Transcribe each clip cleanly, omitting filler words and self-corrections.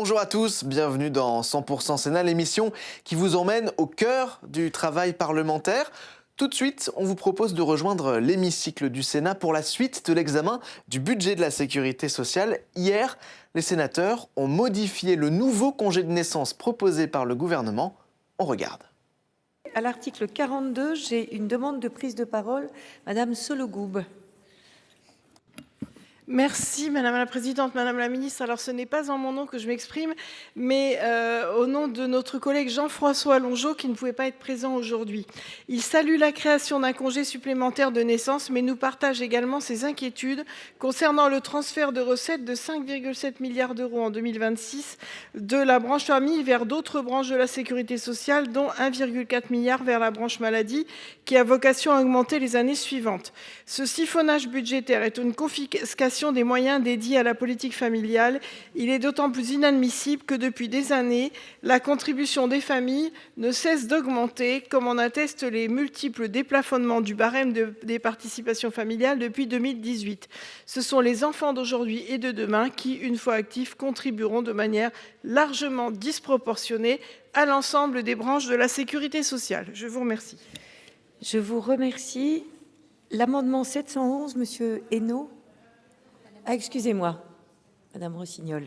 Bonjour à tous, bienvenue dans 100% Sénat, l'émission qui vous emmène au cœur du travail parlementaire. Tout de suite, on vous propose de rejoindre l'hémicycle du Sénat pour la suite de l'examen du budget de la sécurité sociale. Hier, les sénateurs ont modifié le nouveau congé de naissance proposé par le gouvernement. On regarde. À l'article 42, j'ai une demande de prise de parole. Madame Sollogoub. Merci Madame la Présidente, Madame la Ministre. Alors ce n'est pas en mon nom que je m'exprime, mais au nom de notre collègue Jean-François Longeot qui ne pouvait pas être présent aujourd'hui. Il salue la création d'un congé supplémentaire de naissance, mais nous partage également ses inquiétudes concernant le transfert de recettes de 5,7 milliards d'euros en 2026 de la branche famille vers d'autres branches de la sécurité sociale, dont 1,4 milliard vers la branche maladie, qui a vocation à augmenter les années suivantes. Ce siphonnage budgétaire est une confiscation des moyens dédiés à la politique familiale. Il est d'autant plus inadmissible que depuis des années, la contribution des familles ne cesse d'augmenter, comme en attestent les multiples déplafonnements du barème des participations familiales depuis 2018. Ce sont les enfants d'aujourd'hui et de demain qui, une fois actifs, contribueront de manière largement disproportionnée à l'ensemble des branches de la sécurité sociale. Je vous remercie. Je vous remercie. L'amendement 711, Monsieur Hainaut. Ah, excusez-moi, Madame Rossignol.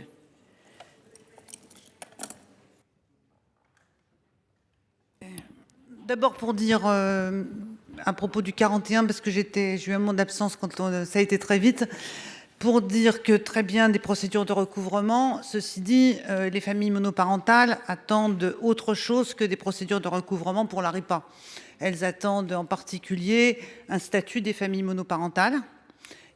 D'abord pour dire à propos du 41, parce que j'ai eu un moment d'absence quand ça a été très vite, pour dire que très bien des procédures de recouvrement. Ceci dit, les familles monoparentales attendent autre chose que des procédures de recouvrement pour la RIPA. Elles attendent en particulier un statut des familles monoparentales,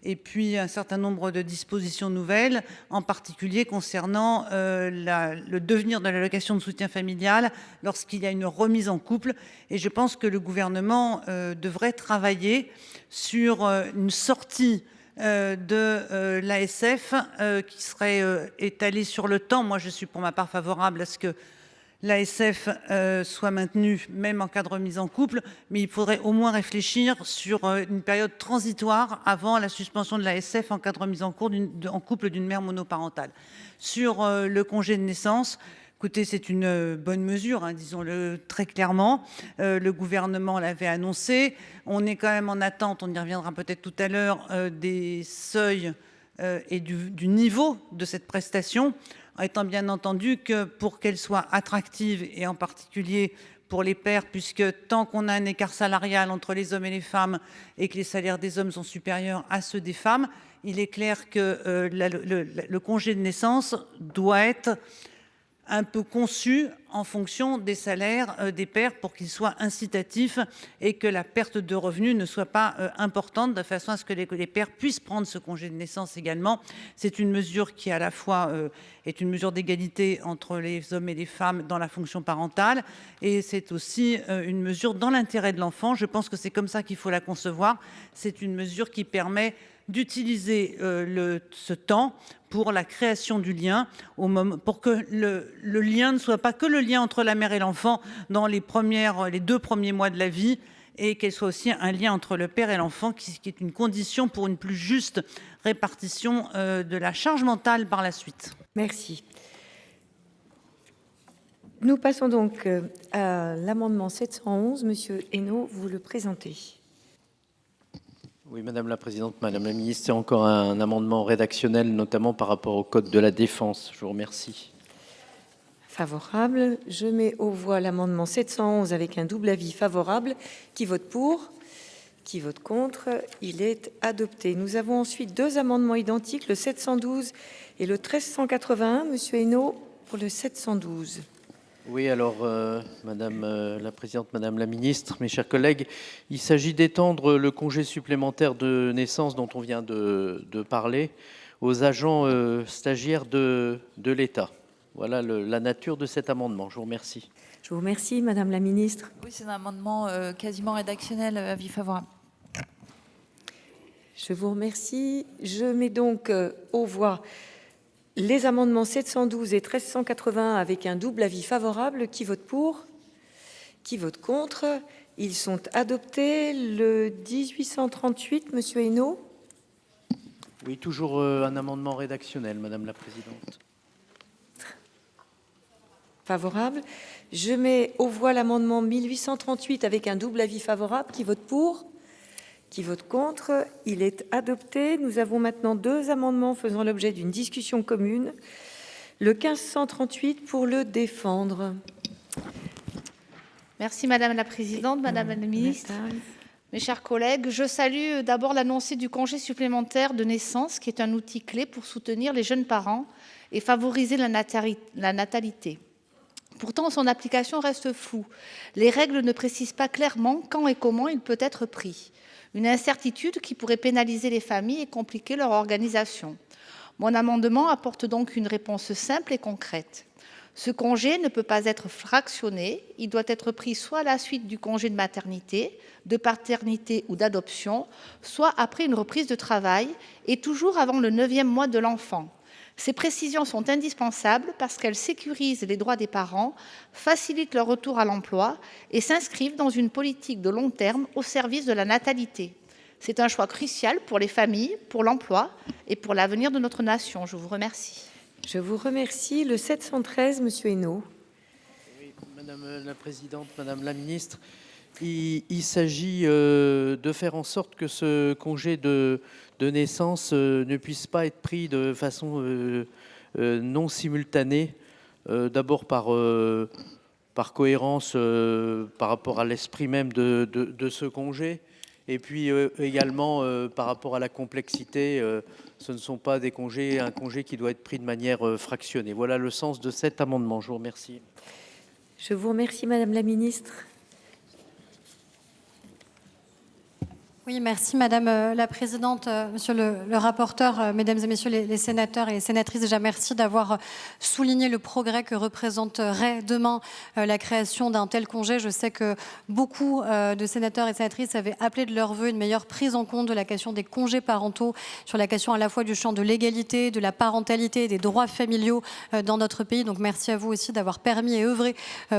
et puis un certain nombre de dispositions nouvelles, en particulier concernant le devenir de l'allocation de soutien familial lorsqu'il y a une remise en couple. Et je pense que le gouvernement devrait travailler sur une sortie de l'ASF qui serait étalée sur le temps. Moi, je suis pour ma part favorable à ce que l'ASF soit maintenue, même en cas de remise en couple, mais il faudrait au moins réfléchir sur une période transitoire avant la suspension de l'ASF en cas de remise en couple d'une mère monoparentale. Sur le congé de naissance, écoutez, c'est une bonne mesure, hein, disons-le très clairement. Le gouvernement l'avait annoncé. On est quand même en attente, on y reviendra peut-être tout à l'heure, des seuils et du niveau de cette prestation, étant bien entendu que pour qu'elle soit attractive, et en particulier pour les pères, puisque tant qu'on a un écart salarial entre les hommes et les femmes et que les salaires des hommes sont supérieurs à ceux des femmes, il est clair que le congé de naissance doit être un peu conçu en fonction des salaires des pères pour qu'il soit incitatif et que la perte de revenus ne soit pas importante, de façon à ce que les pères puissent prendre ce congé de naissance également. C'est une mesure qui à la fois est une mesure d'égalité entre les hommes et les femmes dans la fonction parentale, et c'est aussi une mesure dans l'intérêt de l'enfant. Je pense que c'est comme ça qu'il faut la concevoir. C'est une mesure qui permet d'utiliser ce temps pour la création du lien, pour que le lien ne soit pas que le lien entre la mère et l'enfant dans les 2 premiers mois de la vie, et qu'elle soit aussi un lien entre le père et l'enfant, qui est une condition pour une plus juste répartition de la charge mentale par la suite. Merci. Nous passons donc à l'amendement 711. Monsieur Hainaut, vous le présentez. Oui, Madame la Présidente, Madame la Ministre, c'est encore un amendement rédactionnel, notamment par rapport au Code de la Défense. Je vous remercie. Favorable. Je mets aux voix l'amendement 711 avec un double avis favorable. Qui vote pour? Qui vote contre? Il est adopté. Nous avons ensuite 2 amendements identiques, le 712 et le 1381. Monsieur Hainaut, pour le 712. Oui, alors, Madame la Présidente, Madame la Ministre, mes chers collègues, il s'agit d'étendre le congé supplémentaire de naissance dont on vient de parler aux agents stagiaires de l'État. Voilà la nature de cet amendement. Je vous remercie. Je vous remercie, Madame la Ministre. Oui, c'est un amendement quasiment rédactionnel, avis favorable. Je vous remercie. Je mets donc aux voix les amendements 712 et 1381 avec un double avis favorable. Qui vote pour? Qui vote contre? Ils sont adoptés. Le 1838, Monsieur Hainaut. Oui, toujours un amendement rédactionnel, Madame la Présidente. Favorable. Je mets aux voix l'amendement 1838 avec un double avis favorable. Qui vote pour? Qui vote contre? Il est adopté. Nous avons maintenant deux amendements faisant l'objet d'une discussion commune. Le 1538 pour le défendre. Merci Madame la Présidente, Madame la Ministre, mes chers collègues. Je salue d'abord l'annoncé du congé supplémentaire de naissance, qui est un outil clé pour soutenir les jeunes parents et favoriser la natalité. Pourtant, son application reste floue. Les règles ne précisent pas clairement quand et comment il peut être pris. Une incertitude qui pourrait pénaliser les familles et compliquer leur organisation. Mon amendement apporte donc une réponse simple et concrète. Ce congé ne peut pas être fractionné, il doit être pris soit à la suite du congé de maternité, de paternité ou d'adoption, soit après une reprise de travail et toujours avant le 9e mois de l'enfant. Ces précisions sont indispensables parce qu'elles sécurisent les droits des parents, facilitent leur retour à l'emploi et s'inscrivent dans une politique de long terme au service de la natalité. C'est un choix crucial pour les familles, pour l'emploi et pour l'avenir de notre nation. Je vous remercie. Je vous remercie. Le 713, Monsieur Hainaut. Oui, Madame la Présidente, Madame la Ministre, il s'agit de faire en sorte que ce congé de naissance ne puisse pas être pris de façon non simultanée, d'abord par cohérence par rapport à l'esprit même de ce congé, et puis également par rapport à la complexité. Ce ne sont pas un congé qui doit être pris de manière fractionnée. Voilà le sens de cet amendement. Je vous remercie. Je vous remercie, Madame la Ministre. Oui, merci Madame la Présidente, Monsieur le rapporteur, Mesdames et Messieurs les sénateurs et sénatrices. Déjà, merci d'avoir souligné le progrès que représenterait demain la création d'un tel congé. Je sais que beaucoup de sénateurs et sénatrices avaient appelé de leur vœu une meilleure prise en compte de la question des congés parentaux, sur la question à la fois du champ de l'égalité, de la parentalité et des droits familiaux dans notre pays. Donc merci à vous aussi d'avoir permis et œuvré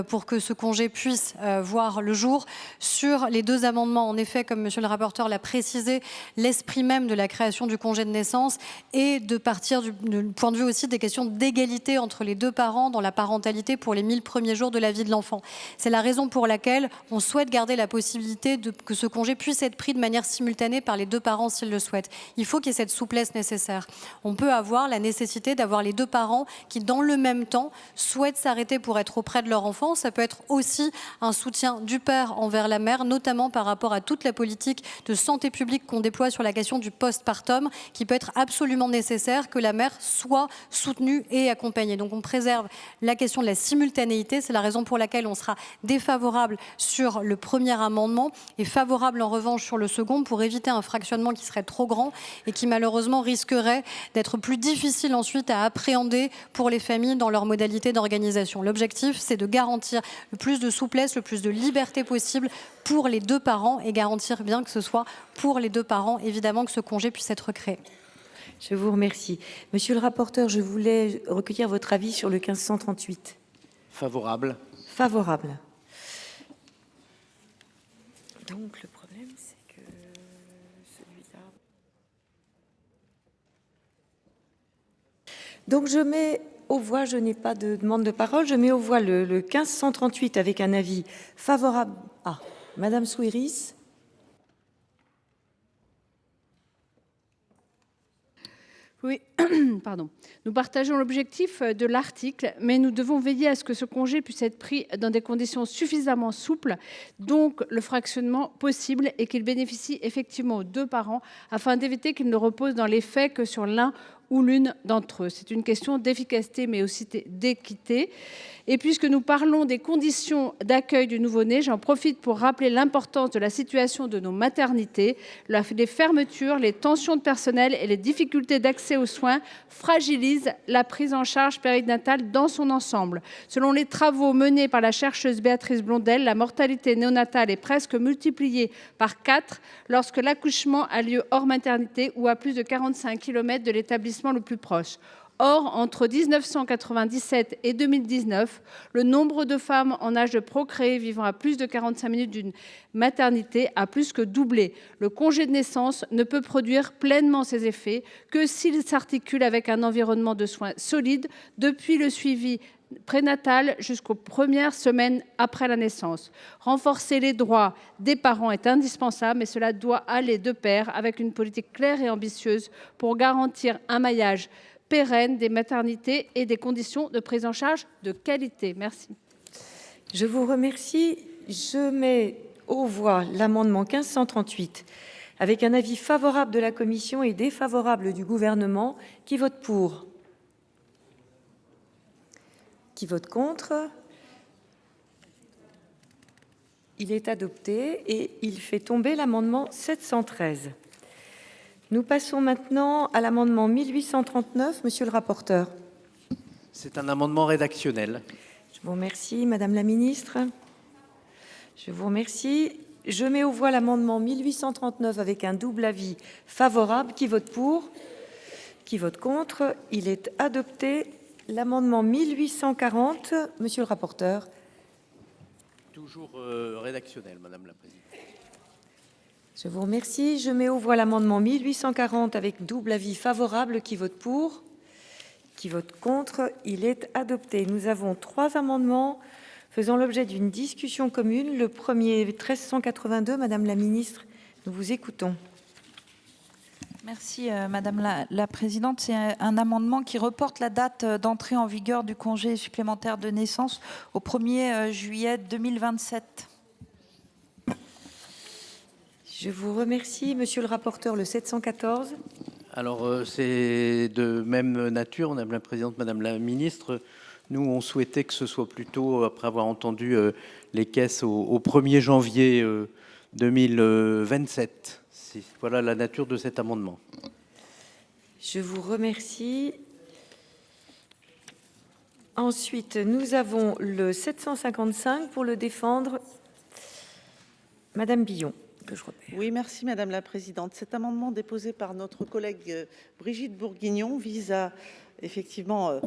pour que ce congé puisse voir le jour. Sur les deux amendements, en effet, comme Monsieur le rapporteur l'a précisé, l'esprit même de la création du congé de naissance et de partir du point de vue aussi des questions d'égalité entre les deux parents dans la parentalité pour les 1000 premiers jours de la vie de l'enfant. C'est la raison pour laquelle on souhaite garder la possibilité que ce congé puisse être pris de manière simultanée par les deux parents s'ils le souhaitent. Il faut qu'il y ait cette souplesse nécessaire. On peut avoir la nécessité d'avoir les deux parents qui, dans le même temps, souhaitent s'arrêter pour être auprès de leur enfant. Ça peut être aussi un soutien du père envers la mère, notamment par rapport à toute la politique de santé publique qu'on déploie sur la question du postpartum, qui peut être absolument nécessaire que la mère soit soutenue et accompagnée. Donc on préserve la question de la simultanéité. C'est la raison pour laquelle on sera défavorable sur le premier amendement et favorable en revanche sur le second pour éviter un fractionnement qui serait trop grand et qui malheureusement risquerait d'être plus difficile ensuite à appréhender pour les familles dans leurs modalités d'organisation. L'objectif, c'est de garantir le plus de souplesse, le plus de liberté possible pour les deux parents et garantir bien que ce soit pour les deux parents, évidemment, que ce congé puisse être créé. Je vous remercie. Monsieur le rapporteur, je voulais recueillir votre avis sur le 1538. Favorable. Favorable. Donc le problème, c'est que celui-là... Donc je mets aux voix, je n'ai pas de demande de parole, je mets aux voix le 1538 avec un avis favorable. Ah, Madame Souiris. Oui, pardon. Nous partageons l'objectif de l'article, mais nous devons veiller à ce que ce congé puisse être pris dans des conditions suffisamment souples, donc le fractionnement possible, et qu'il bénéficie effectivement aux deux parents, afin d'éviter qu'il ne repose dans les faits que sur l'un ou l'une d'entre eux. C'est une question d'efficacité, mais aussi d'équité. Et puisque nous parlons des conditions d'accueil du nouveau-né, j'en profite pour rappeler l'importance de la situation de nos maternités. Les fermetures, les tensions de personnel et les difficultés d'accès aux soins fragilisent la prise en charge périnatale dans son ensemble. Selon les travaux menés par la chercheuse Béatrice Blondel, la mortalité néonatale est presque multipliée par 4 lorsque l'accouchement a lieu hors maternité ou à plus de 45 km de l'établissement le plus proche. Or, entre 1997 et 2019, le nombre de femmes en âge de procréer vivant à plus de 45 minutes d'une maternité a plus que doublé. Le congé de naissance ne peut produire pleinement ses effets que s'il s'articule avec un environnement de soins solide, depuis le suivi prénatale jusqu'aux premières semaines après la naissance. Renforcer les droits des parents est indispensable, mais cela doit aller de pair avec une politique claire et ambitieuse pour garantir un maillage pérenne des maternités et des conditions de prise en charge de qualité. Merci. Je vous remercie. Je mets aux voix l'amendement 1538 avec un avis favorable de la commission et défavorable du gouvernement. Qui vote pour? Qui vote contre? Il est adopté et il fait tomber l'amendement 713. Nous passons maintenant à l'amendement 1839. Monsieur le rapporteur. C'est un amendement rédactionnel. Je vous remercie, Madame la Ministre. Je vous remercie. Je mets aux voix l'amendement 1839 avec un double avis favorable. Qui vote pour? Qui vote contre? Il est adopté. L'amendement 1840, monsieur le rapporteur. Toujours rédactionnel, Madame la Présidente. Je vous remercie. Je mets aux voix l'amendement 1840 avec double avis favorable. Qui vote pour? Qui vote contre? Il est adopté. Nous avons 3 amendements faisant l'objet d'une discussion commune. Le premier, 1382, Madame la Ministre, nous vous écoutons. Merci Madame la Présidente. C'est un amendement qui reporte la date d'entrée en vigueur du congé supplémentaire de naissance au 1er juillet 2027. Je vous remercie. Monsieur le rapporteur, le 714. Alors, c'est de même nature, Madame la Présidente, Madame la Ministre. Nous, on souhaitait que ce soit plutôt, après avoir entendu les caisses, au 1er janvier 2027. Voilà la nature de cet amendement. Je vous remercie. Ensuite, nous avons le 755 pour le défendre. Madame Billon, que je repère. Oui, merci Madame la Présidente. Cet amendement déposé par notre collègue Brigitte Bourguignon vise à effectivement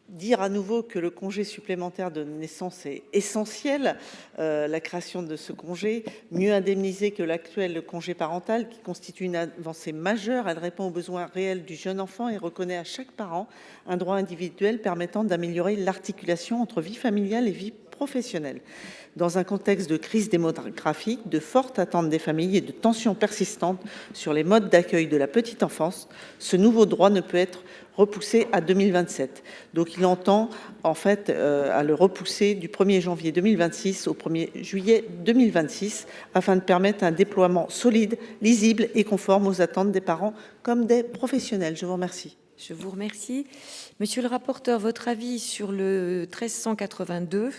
dire à nouveau que le congé supplémentaire de naissance est essentiel, la création de ce congé, mieux indemnisé que l'actuel congé parental qui constitue une avancée majeure. Elle répond aux besoins réels du jeune enfant et reconnaît à chaque parent un droit individuel permettant d'améliorer l'articulation entre vie familiale et vie professionnelle. Dans un contexte de crise démographique, de fortes attentes des familles et de tensions persistantes sur les modes d'accueil de la petite enfance, ce nouveau droit ne peut être repoussé à 2027. Donc il entend en fait à le repousser du 1er janvier 2026 au 1er juillet 2026 afin de permettre un déploiement solide, lisible et conforme aux attentes des parents comme des professionnels. Je vous remercie. Je vous remercie. Monsieur le rapporteur, votre avis sur le 1382 ?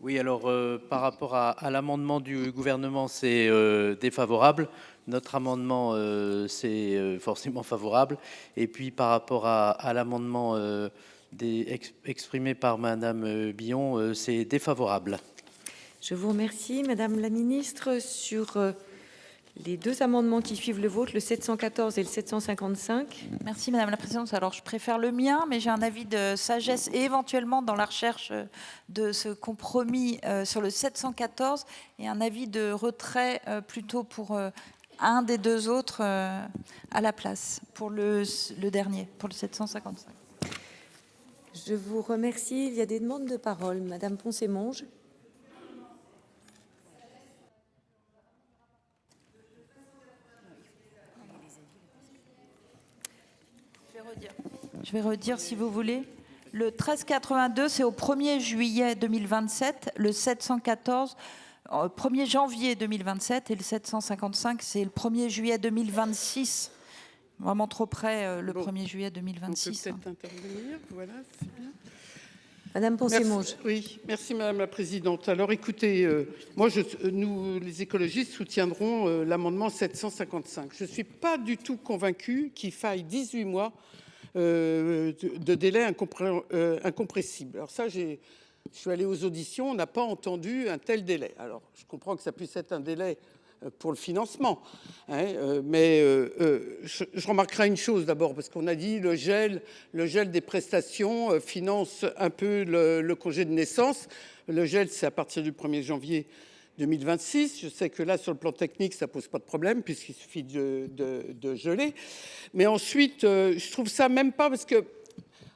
Oui, alors par rapport à l'amendement du gouvernement, c'est défavorable. Notre amendement, c'est forcément favorable. Et puis par rapport à l'amendement exprimé par Madame Billon, c'est défavorable. Je vous remercie, Madame la Ministre. Sur les 2 amendements qui suivent le vôtre, le 714 et le 755. Merci Madame la Présidente. Alors je préfère le mien, mais j'ai un avis de sagesse et éventuellement dans la recherche de ce compromis sur le 714 et un avis de retrait plutôt pour un des 2 autres à la place, pour le dernier, pour le 755. Je vous remercie. Il y a des demandes de parole. Madame Poncet-Monge. Je vais redire si vous voulez. Le 1382, c'est au 1er juillet 2027. Le 714, 1er janvier 2027. Et le 755, c'est le 1er juillet 2026. Vraiment trop près, le 1er juillet 2026. On peut peut-être intervenir. Voilà, c'est bien. Madame Poncet-Monge. Oui, merci Madame la Présidente. Alors écoutez, moi, nous, les écologistes, soutiendrons l'amendement 755. Je ne suis pas du tout convaincue qu'il faille 18 mois de délai incompressible. Alors ça, je suis allée aux auditions, on n'a pas entendu un tel délai. Alors je comprends que ça puisse être un délai pour le financement, hein, mais je remarquerai une chose d'abord, parce qu'on a dit le gel des prestations finance un peu le congé de naissance. Le gel, c'est à partir du 1er janvier 2026. Je sais que là, sur le plan technique, ça pose pas de problème puisqu'il suffit de geler. Mais ensuite, je trouve ça même pas parce que,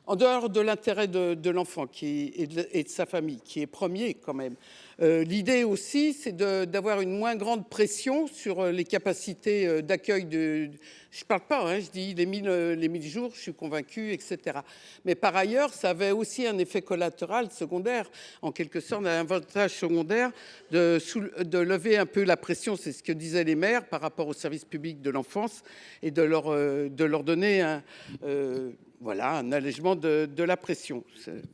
en dehors de l'intérêt de l'enfant et de sa famille, qui est premier quand même. L'idée aussi, c'est d'avoir une moins grande pression sur les capacités d'accueil de... Je ne parle pas, hein, je dis les 1000 jours, je suis convaincue, etc. Mais par ailleurs, ça avait aussi un effet collatéral secondaire, en quelque sorte, un avantage secondaire de lever un peu la pression, c'est ce que disaient les maires, par rapport au service public de l'enfance, et de leur donner un allègement de la pression.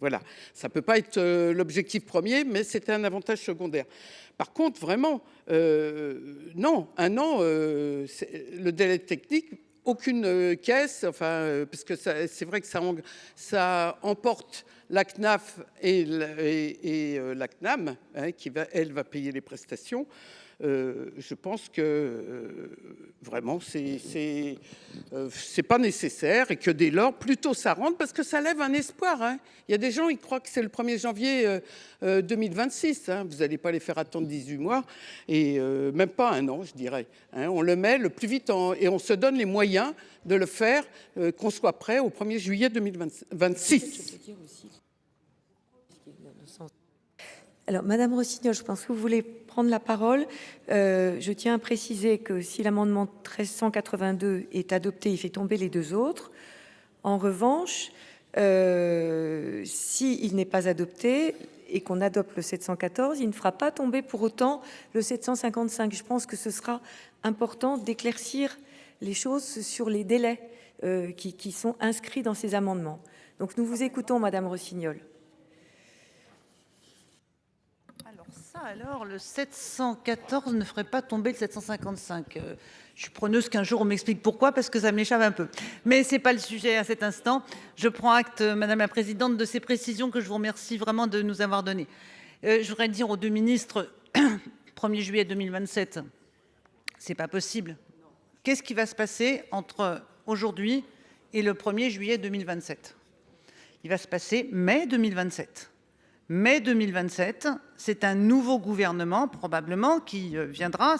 Voilà. Ça ne peut pas être l'objectif premier, mais c'était un avantage secondaire. Par contre, vraiment, non, un an, le délai technique, aucune caisse, parce que c'est vrai que ça emporte la CNAF et la CNAM, hein, elle va payer les prestations. Je pense que vraiment c'est pas nécessaire et que dès lors, plutôt ça rentre parce que ça lève un espoir. Hein. Il y a des gens, ils croient que c'est le 1er janvier 2026. Hein. Vous n'allez pas les faire attendre 18 mois et même pas un an, je dirais. Hein. On le met le plus vite et on se donne les moyens de le faire, qu'on soit prêt au 1er juillet 2026. Alors, Madame Rossignol, je pense que vous voulez prendre la parole. Je tiens à préciser que si l'amendement 1382 est adopté, il fait tomber les deux autres. En revanche, s'il n'est pas adopté et qu'on adopte le 714, il ne fera pas tomber pour autant le 755. Je pense que ce sera important d'éclaircir les choses sur les délais qui sont inscrits dans ces amendements. Donc, nous vous écoutons, Madame Rossignol. Alors, le 714 ne ferait pas tomber le 755. Je suis preneuse qu'un jour on m'explique pourquoi, parce que ça m'échappe un peu. Mais ce n'est pas le sujet à cet instant. Je prends acte, Madame la Présidente, de ces précisions que je vous remercie vraiment de nous avoir données. Je voudrais dire aux deux ministres, 1er juillet 2027, ce n'est pas possible. Qu'est-ce qui va se passer entre aujourd'hui et le 1er juillet 2027 ? Il va se passer mai 2027. Mai 2027, c'est un nouveau gouvernement probablement qui viendra,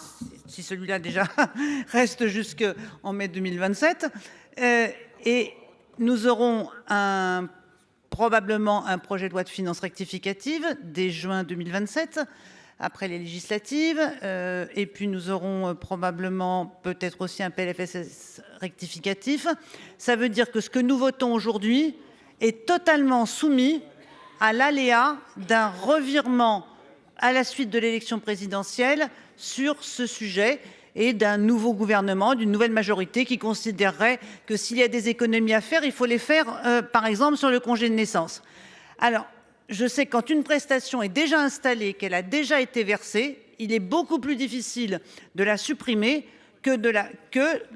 si celui-là déjà reste jusqu'en mai 2027, et nous aurons probablement un projet de loi de finances rectificative dès juin 2027, après les législatives, et puis nous aurons probablement peut-être aussi un PLFSS rectificatif. Ça veut dire que ce que nous votons aujourd'hui est totalement soumis à l'aléa d'un revirement à la suite de l'élection présidentielle sur ce sujet et d'un nouveau gouvernement, d'une nouvelle majorité qui considérerait que s'il y a des économies à faire, il faut les faire, par exemple, sur le congé de naissance. Alors, je sais que quand une prestation est déjà installée, qu'elle a déjà été versée, il est beaucoup plus difficile de la supprimer que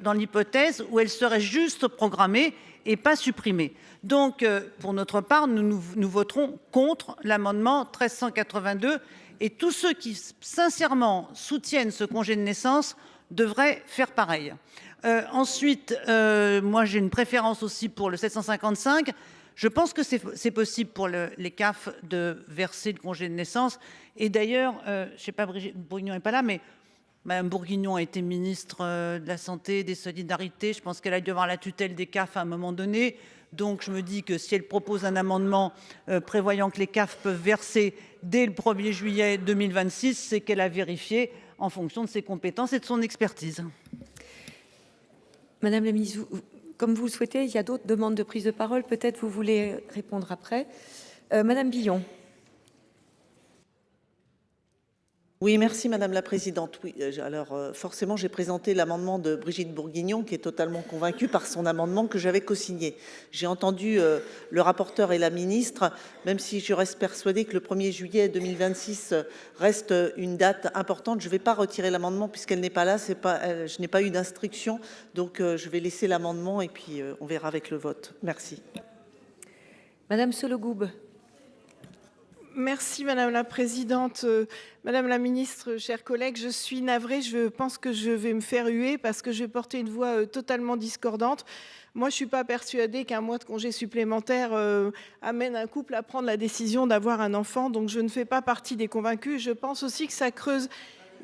dans l'hypothèse où elle serait juste programmée et pas supprimée. Donc, pour notre part, nous voterons contre l'amendement 1382 et tous ceux qui sincèrement soutiennent ce congé de naissance devraient faire pareil. Ensuite, moi j'ai une préférence aussi pour le 755. Je pense que c'est possible pour les CAF de verser le congé de naissance. Et d'ailleurs, je ne sais pas, Brigitte Bourguignon n'est pas là, mais Mme Bourguignon a été ministre de la Santé, des Solidarités. Je pense qu'elle a dû avoir la tutelle des CAF à un moment donné. Donc je me dis que si elle propose un amendement prévoyant que les CAF peuvent verser dès le 1er juillet 2026, c'est qu'elle a vérifié en fonction de ses compétences et de son expertise. Madame la ministre, comme vous le souhaitez, il y a d'autres demandes de prise de parole. Peut-être vous voulez répondre après. Madame Billon. Oui, merci Madame la Présidente. Oui, alors forcément, j'ai présenté l'amendement de Brigitte Bourguignon, qui est totalement convaincue par son amendement que j'avais co-signé. J'ai entendu le rapporteur et la ministre, même si je reste persuadée que le 1er juillet 2026 reste une date importante. Je ne vais pas retirer l'amendement puisqu'elle n'est pas là. Je n'ai pas eu d'instruction, donc je vais laisser l'amendement et puis on verra avec le vote. Merci. Madame Sollogoub. Merci Madame la Présidente. Madame la Ministre, chers collègues, je suis navrée, je pense que je vais me faire huer parce que je vais porter une voix totalement discordante. Moi, je ne suis pas persuadée qu'un mois de congé supplémentaire amène un couple à prendre la décision d'avoir un enfant, donc je ne fais pas partie des convaincus. Je pense aussi que ça creuse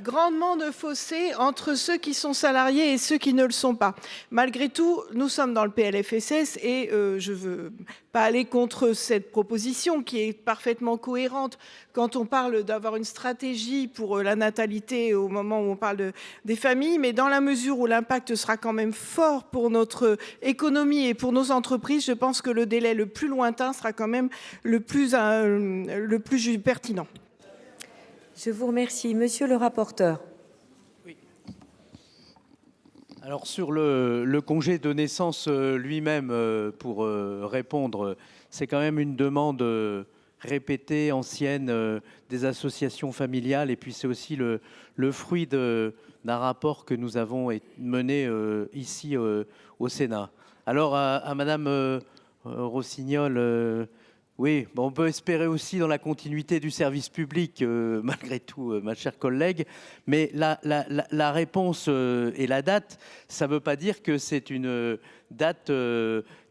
grandement de fossé entre ceux qui sont salariés et ceux qui ne le sont pas. Malgré tout, nous sommes dans le PLFSS et je ne veux pas aller contre cette proposition qui est parfaitement cohérente quand on parle d'avoir une stratégie pour la natalité au moment où on parle des familles, mais dans la mesure où l'impact sera quand même fort pour notre économie et pour nos entreprises, je pense que le délai le plus lointain sera quand même le plus pertinent. Je vous remercie. Monsieur le rapporteur. Oui. Alors sur le congé de naissance lui-même, pour répondre, c'est quand même une demande répétée, ancienne, des associations familiales, et puis c'est aussi le fruit d'un rapport que nous avons mené ici au Sénat. Alors à Madame Rossignol, oui, bon, on peut espérer aussi dans la continuité du service public, malgré tout, ma chère collègue, mais la réponse et la date, ça ne veut pas dire que c'est une date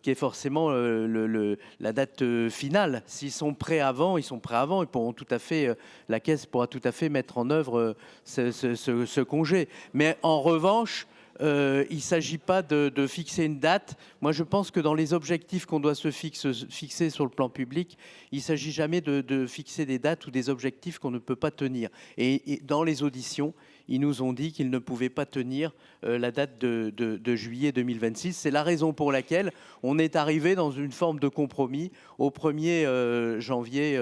qui est forcément la date finale. S'ils sont prêts avant, ils sont prêts avant, ils pourront tout à fait, la Caisse pourra tout à fait mettre en œuvre ce congé. Mais en revanche, il ne s'agit pas de fixer une date. Moi, je pense que dans les objectifs qu'on doit se fixer sur le plan public, il ne s'agit jamais de fixer des dates ou des objectifs qu'on ne peut pas tenir. Et dans les auditions, ils nous ont dit qu'ils ne pouvaient pas tenir la date de juillet 2026. C'est la raison pour laquelle on est arrivé dans une forme de compromis au 1er janvier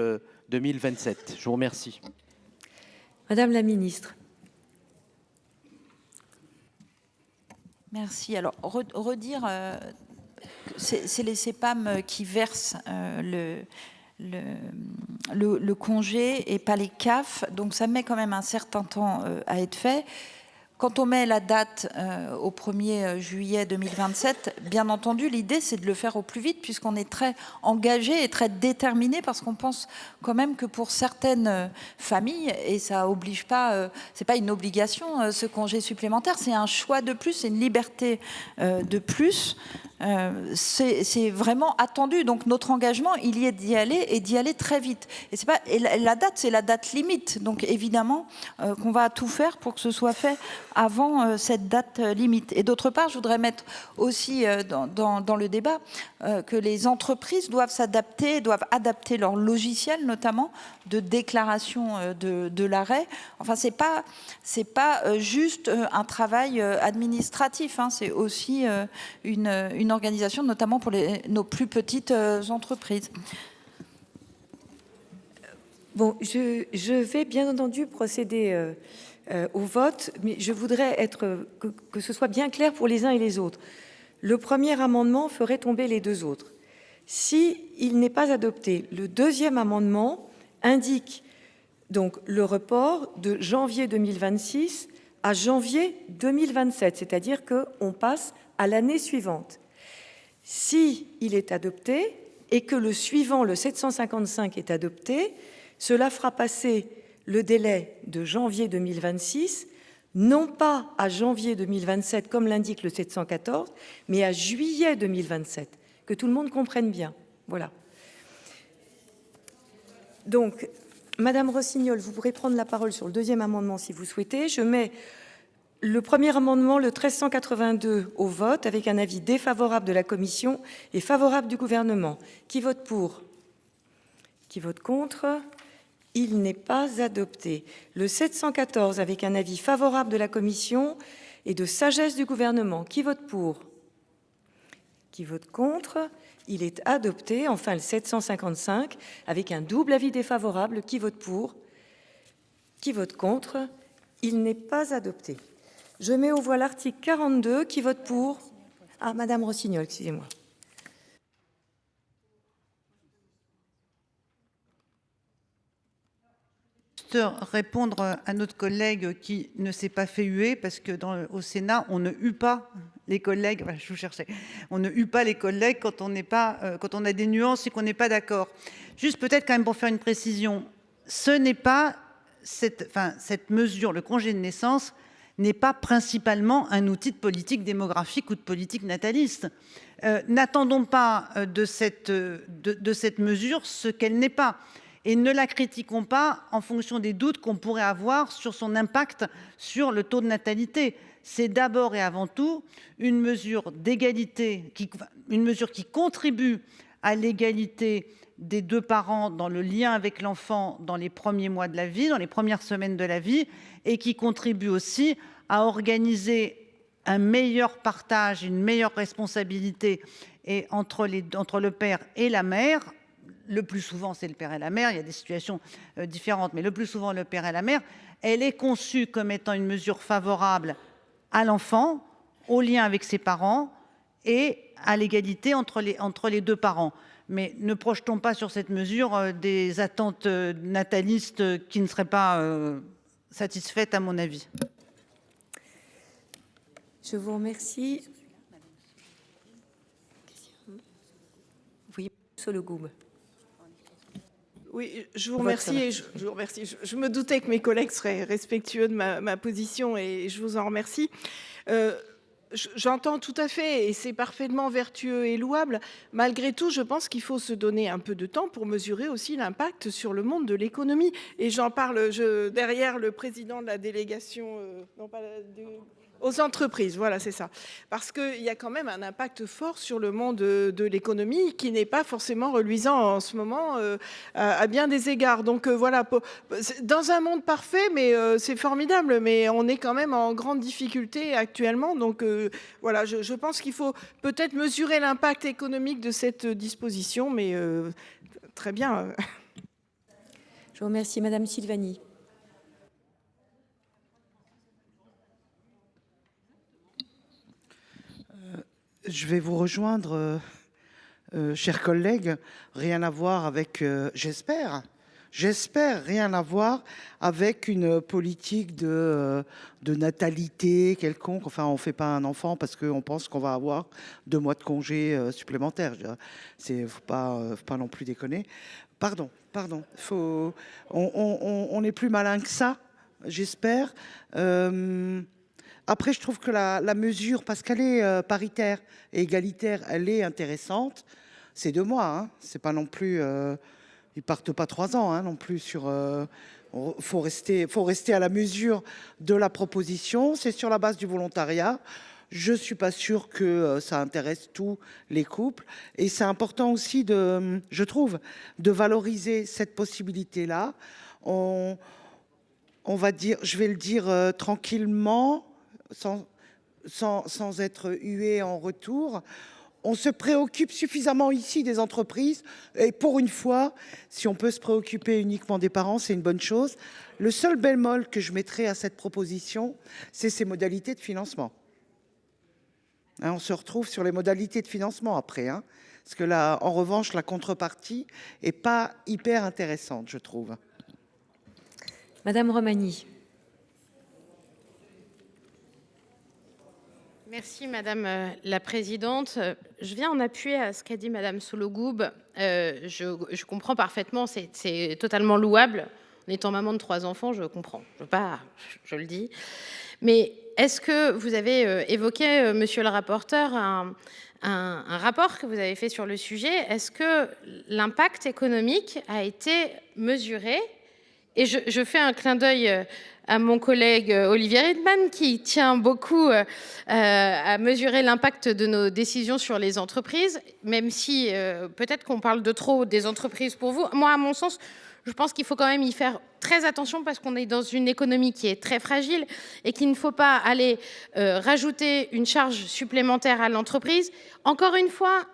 2027. Je vous remercie. Madame la ministre. Merci. Alors, redire, c'est les CPAM qui versent le congé et pas les CAF. Donc, ça met quand même un certain temps à être fait. Quand on met la date au 1er juillet 2027, bien entendu, l'idée, c'est de le faire au plus vite, puisqu'on est très engagé et très déterminé, parce qu'on pense quand même que pour certaines familles, et ça oblige pas, c'est pas une obligation, ce congé supplémentaire, c'est un choix de plus, c'est une liberté de plus. C'est vraiment attendu. Donc notre engagement, il y est d'y aller et d'y aller très vite. Et la date, c'est la date limite. Donc évidemment qu'on va tout faire pour que ce soit fait avant cette date limite. Et d'autre part, je voudrais mettre aussi dans le débat que les entreprises doivent s'adapter, doivent adapter leur logiciel, notamment de déclaration de l'arrêt. Enfin, c'est pas juste un travail administratif, hein, c'est aussi une organisation, notamment pour nos plus petites entreprises. Bon, je vais bien entendu procéder au vote, mais je voudrais que ce soit bien clair pour les uns et les autres. Le premier amendement ferait tomber les deux autres. S'il n'est pas adopté, le deuxième amendement indique donc le report de janvier 2026 à janvier 2027, c'est-à-dire qu'on passe à l'année suivante. S'il est adopté et que le suivant, le 755, est adopté, cela fera passer le délai de janvier 2026, non pas à janvier 2027 comme l'indique le 714, mais à juillet 2027, que tout le monde comprenne bien. Voilà. Donc, Madame Rossignol, vous pourrez prendre la parole sur le deuxième amendement si vous souhaitez. Je mets le premier amendement, le 1382, au vote avec un avis défavorable de la Commission et favorable du Gouvernement. Qui vote pour? Qui vote contre? Il n'est pas adopté. Le 714 avec un avis favorable de la Commission et de sagesse du Gouvernement. Qui vote pour? Qui vote contre? Il est adopté. Enfin, le 755 avec un double avis défavorable. Qui vote pour? Qui vote contre? Il n'est pas adopté. Je mets aux voix l'article 42. Qui vote pour? Ah, Madame Rossignol, excusez-moi. Répondre à notre collègue qui ne s'est pas fait huer, parce que au Sénat, on ne hue pas les collègues. Voilà, je vous cherchais. On ne hue pas les collègues quand on a des nuances et qu'on n'est pas d'accord. Juste peut-être quand même pour faire une précision, ce n'est pas cette mesure, le congé de naissance, n'est pas principalement un outil de politique démographique ou de politique nataliste. N'attendons pas de cette mesure ce qu'elle n'est pas. et ne la critiquons pas en fonction des doutes qu'on pourrait avoir sur son impact sur le taux de natalité. C'est d'abord et avant tout une mesure d'égalité, une mesure qui contribue à l'égalité des deux parents dans le lien avec l'enfant dans les premiers mois de la vie, dans les premières semaines de la vie, et qui contribue aussi à organiser un meilleur partage, une meilleure responsabilité entre le père et la mère. Le plus souvent, c'est le père et la mère. Il y a des situations différentes, mais le plus souvent, le père et la mère. Elle est conçue comme étant une mesure favorable à l'enfant, au lien avec ses parents et à l'égalité entre les deux parents. Mais ne projetons pas sur cette mesure des attentes natalistes qui ne seraient pas satisfaites, à mon avis. Je vous remercie. Oui, Sollogoub. Oui, je vous remercie. Je vous remercie. Je me doutais que mes collègues seraient respectueux de ma position et je vous en remercie. J'entends tout à fait et c'est parfaitement vertueux et louable. Malgré tout, je pense qu'il faut se donner un peu de temps pour mesurer aussi l'impact sur le monde de l'économie. Et j'en parle derrière le président de la délégation, aux entreprises, voilà, c'est ça. Parce qu'il y a quand même un impact fort sur le monde de l'économie qui n'est pas forcément reluisant en ce moment à bien des égards. Donc voilà, dans un monde parfait, mais c'est formidable, mais on est quand même en grande difficulté actuellement. Donc voilà, je pense qu'il faut peut-être mesurer l'impact économique de cette disposition, mais très bien. Je vous remercie, Madame Silvani. Je vais vous rejoindre, chers collègues, rien à voir avec, j'espère, rien à voir avec une politique de natalité quelconque. Enfin, on ne fait pas un enfant parce qu'on pense qu'on va avoir 2 mois de congé supplémentaires. Faut pas non plus déconner. Pardon. On est plus malin que ça, j'espère. Après, je trouve que la mesure, parce qu'elle est paritaire et égalitaire, elle est intéressante. C'est 2 mois, hein. C'est pas non plus, ils partent pas 3 ans, hein, non plus sur. Faut rester à la mesure de la proposition. C'est sur la base du volontariat. Je suis pas sûre que ça intéresse tous les couples. Et c'est important aussi je trouve, de valoriser cette possibilité-là. On va dire, je vais le dire tranquillement, sans être hué en retour. On se préoccupe suffisamment ici des entreprises. Et pour une fois, si on peut se préoccuper uniquement des parents, c'est une bonne chose. Le seul bémol que je mettrai à cette proposition, c'est ses modalités de financement. Hein, on se retrouve sur les modalités de financement après. Hein, parce que là, en revanche, la contrepartie n'est pas hyper intéressante, je trouve. Madame Romani. Merci Madame la Présidente. Je viens en appui à ce qu'a dit Madame Sollogoub. Je comprends parfaitement, c'est totalement louable. En étant maman de 3 enfants, je comprends. Je le dis. Mais est-ce que vous avez évoqué, monsieur le rapporteur, un rapport que vous avez fait sur le sujet? Est-ce que l'impact économique a été mesuré? Et je fais un clin d'œil à mon collègue Olivier Rietmann qui tient beaucoup à mesurer l'impact de nos décisions sur les entreprises, même si peut-être qu'on parle de trop des entreprises pour vous. Moi, à mon sens, je pense qu'il faut quand même y faire très attention parce qu'on est dans une économie qui est très fragile et qu'il ne faut pas aller rajouter une charge supplémentaire à l'entreprise. Encore une fois,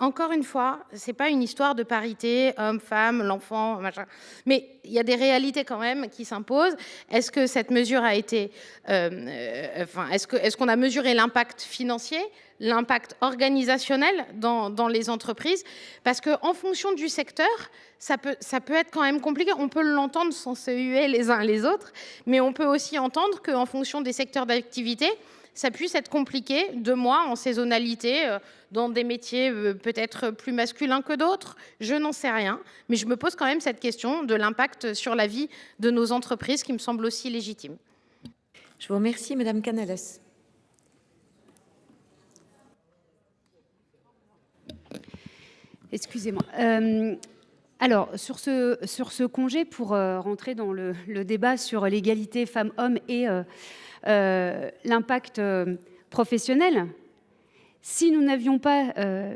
ce n'est pas une histoire de parité, homme, femme, l'enfant, machin. Mais il y a des réalités quand même qui s'imposent. Est-ce que cette mesure a été... est-ce qu'on a mesuré l'impact financier, l'impact organisationnel dans les entreprises? Parce qu'en fonction du secteur, ça peut être quand même compliqué. On peut l'entendre sans se huer les uns les autres, mais on peut aussi entendre qu'en fonction des secteurs d'activité, ça puisse être compliqué, 2 mois en saisonnalité, dans des métiers peut-être plus masculins que d'autres. Je n'en sais rien, mais je me pose quand même cette question de l'impact sur la vie de nos entreprises qui me semble aussi légitime. Je vous remercie, Madame Canales. Excusez-moi. Alors, sur ce congé, pour rentrer dans le débat sur l'égalité femmes-hommes et l'impact professionnel, si nous n'avions pas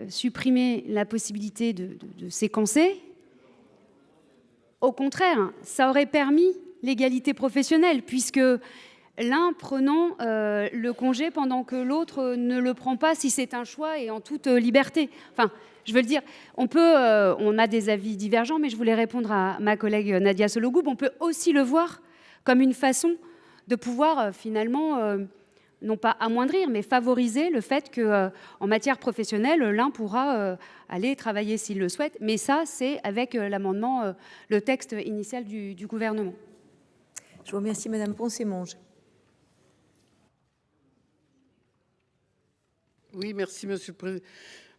supprimé la possibilité de séquencer, au contraire, ça aurait permis l'égalité professionnelle, puisque l'un prenant le congé pendant que l'autre ne le prend pas, si c'est un choix et en toute liberté. Enfin, je veux le dire, on a des avis divergents, mais je voulais répondre à ma collègue Nadia Sollogoub, on peut aussi le voir comme une façon de pouvoir finalement, non pas amoindrir, mais favoriser le fait qu'en matière professionnelle, l'un pourra aller travailler s'il le souhaite. Mais ça, c'est avec l'amendement, le texte initial du gouvernement. Je vous remercie, Madame Poncet-Monge. Oui, merci, Monsieur le Président.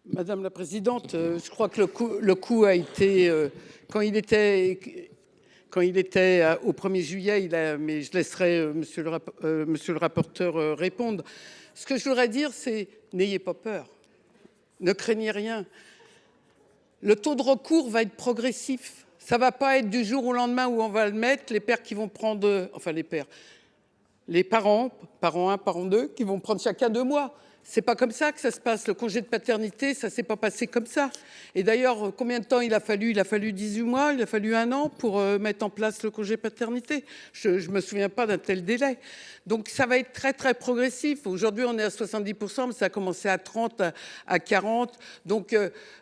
Madame la Présidente, je crois que le coup a été, quand il était au 1er juillet, mais je laisserai monsieur le rapporteur répondre. Ce que je voudrais dire, c'est n'ayez pas peur, ne craignez rien. Le taux de recours va être progressif. Ça ne va pas être du jour au lendemain où on va le mettre. Les pères qui vont prendre, enfin les parents 1, parents 2, qui vont prendre chacun 2 mois. C'est pas comme ça que ça se passe. Le congé de paternité, ça s'est pas passé comme ça. Et d'ailleurs, combien de temps il a fallu? Il a fallu 18 mois, il a fallu 1 an pour mettre en place le congé paternité. Je me souviens pas d'un tel délai. Donc ça va être très très progressif. Aujourd'hui, on est à 70%, mais ça a commencé à 30, à 40. Donc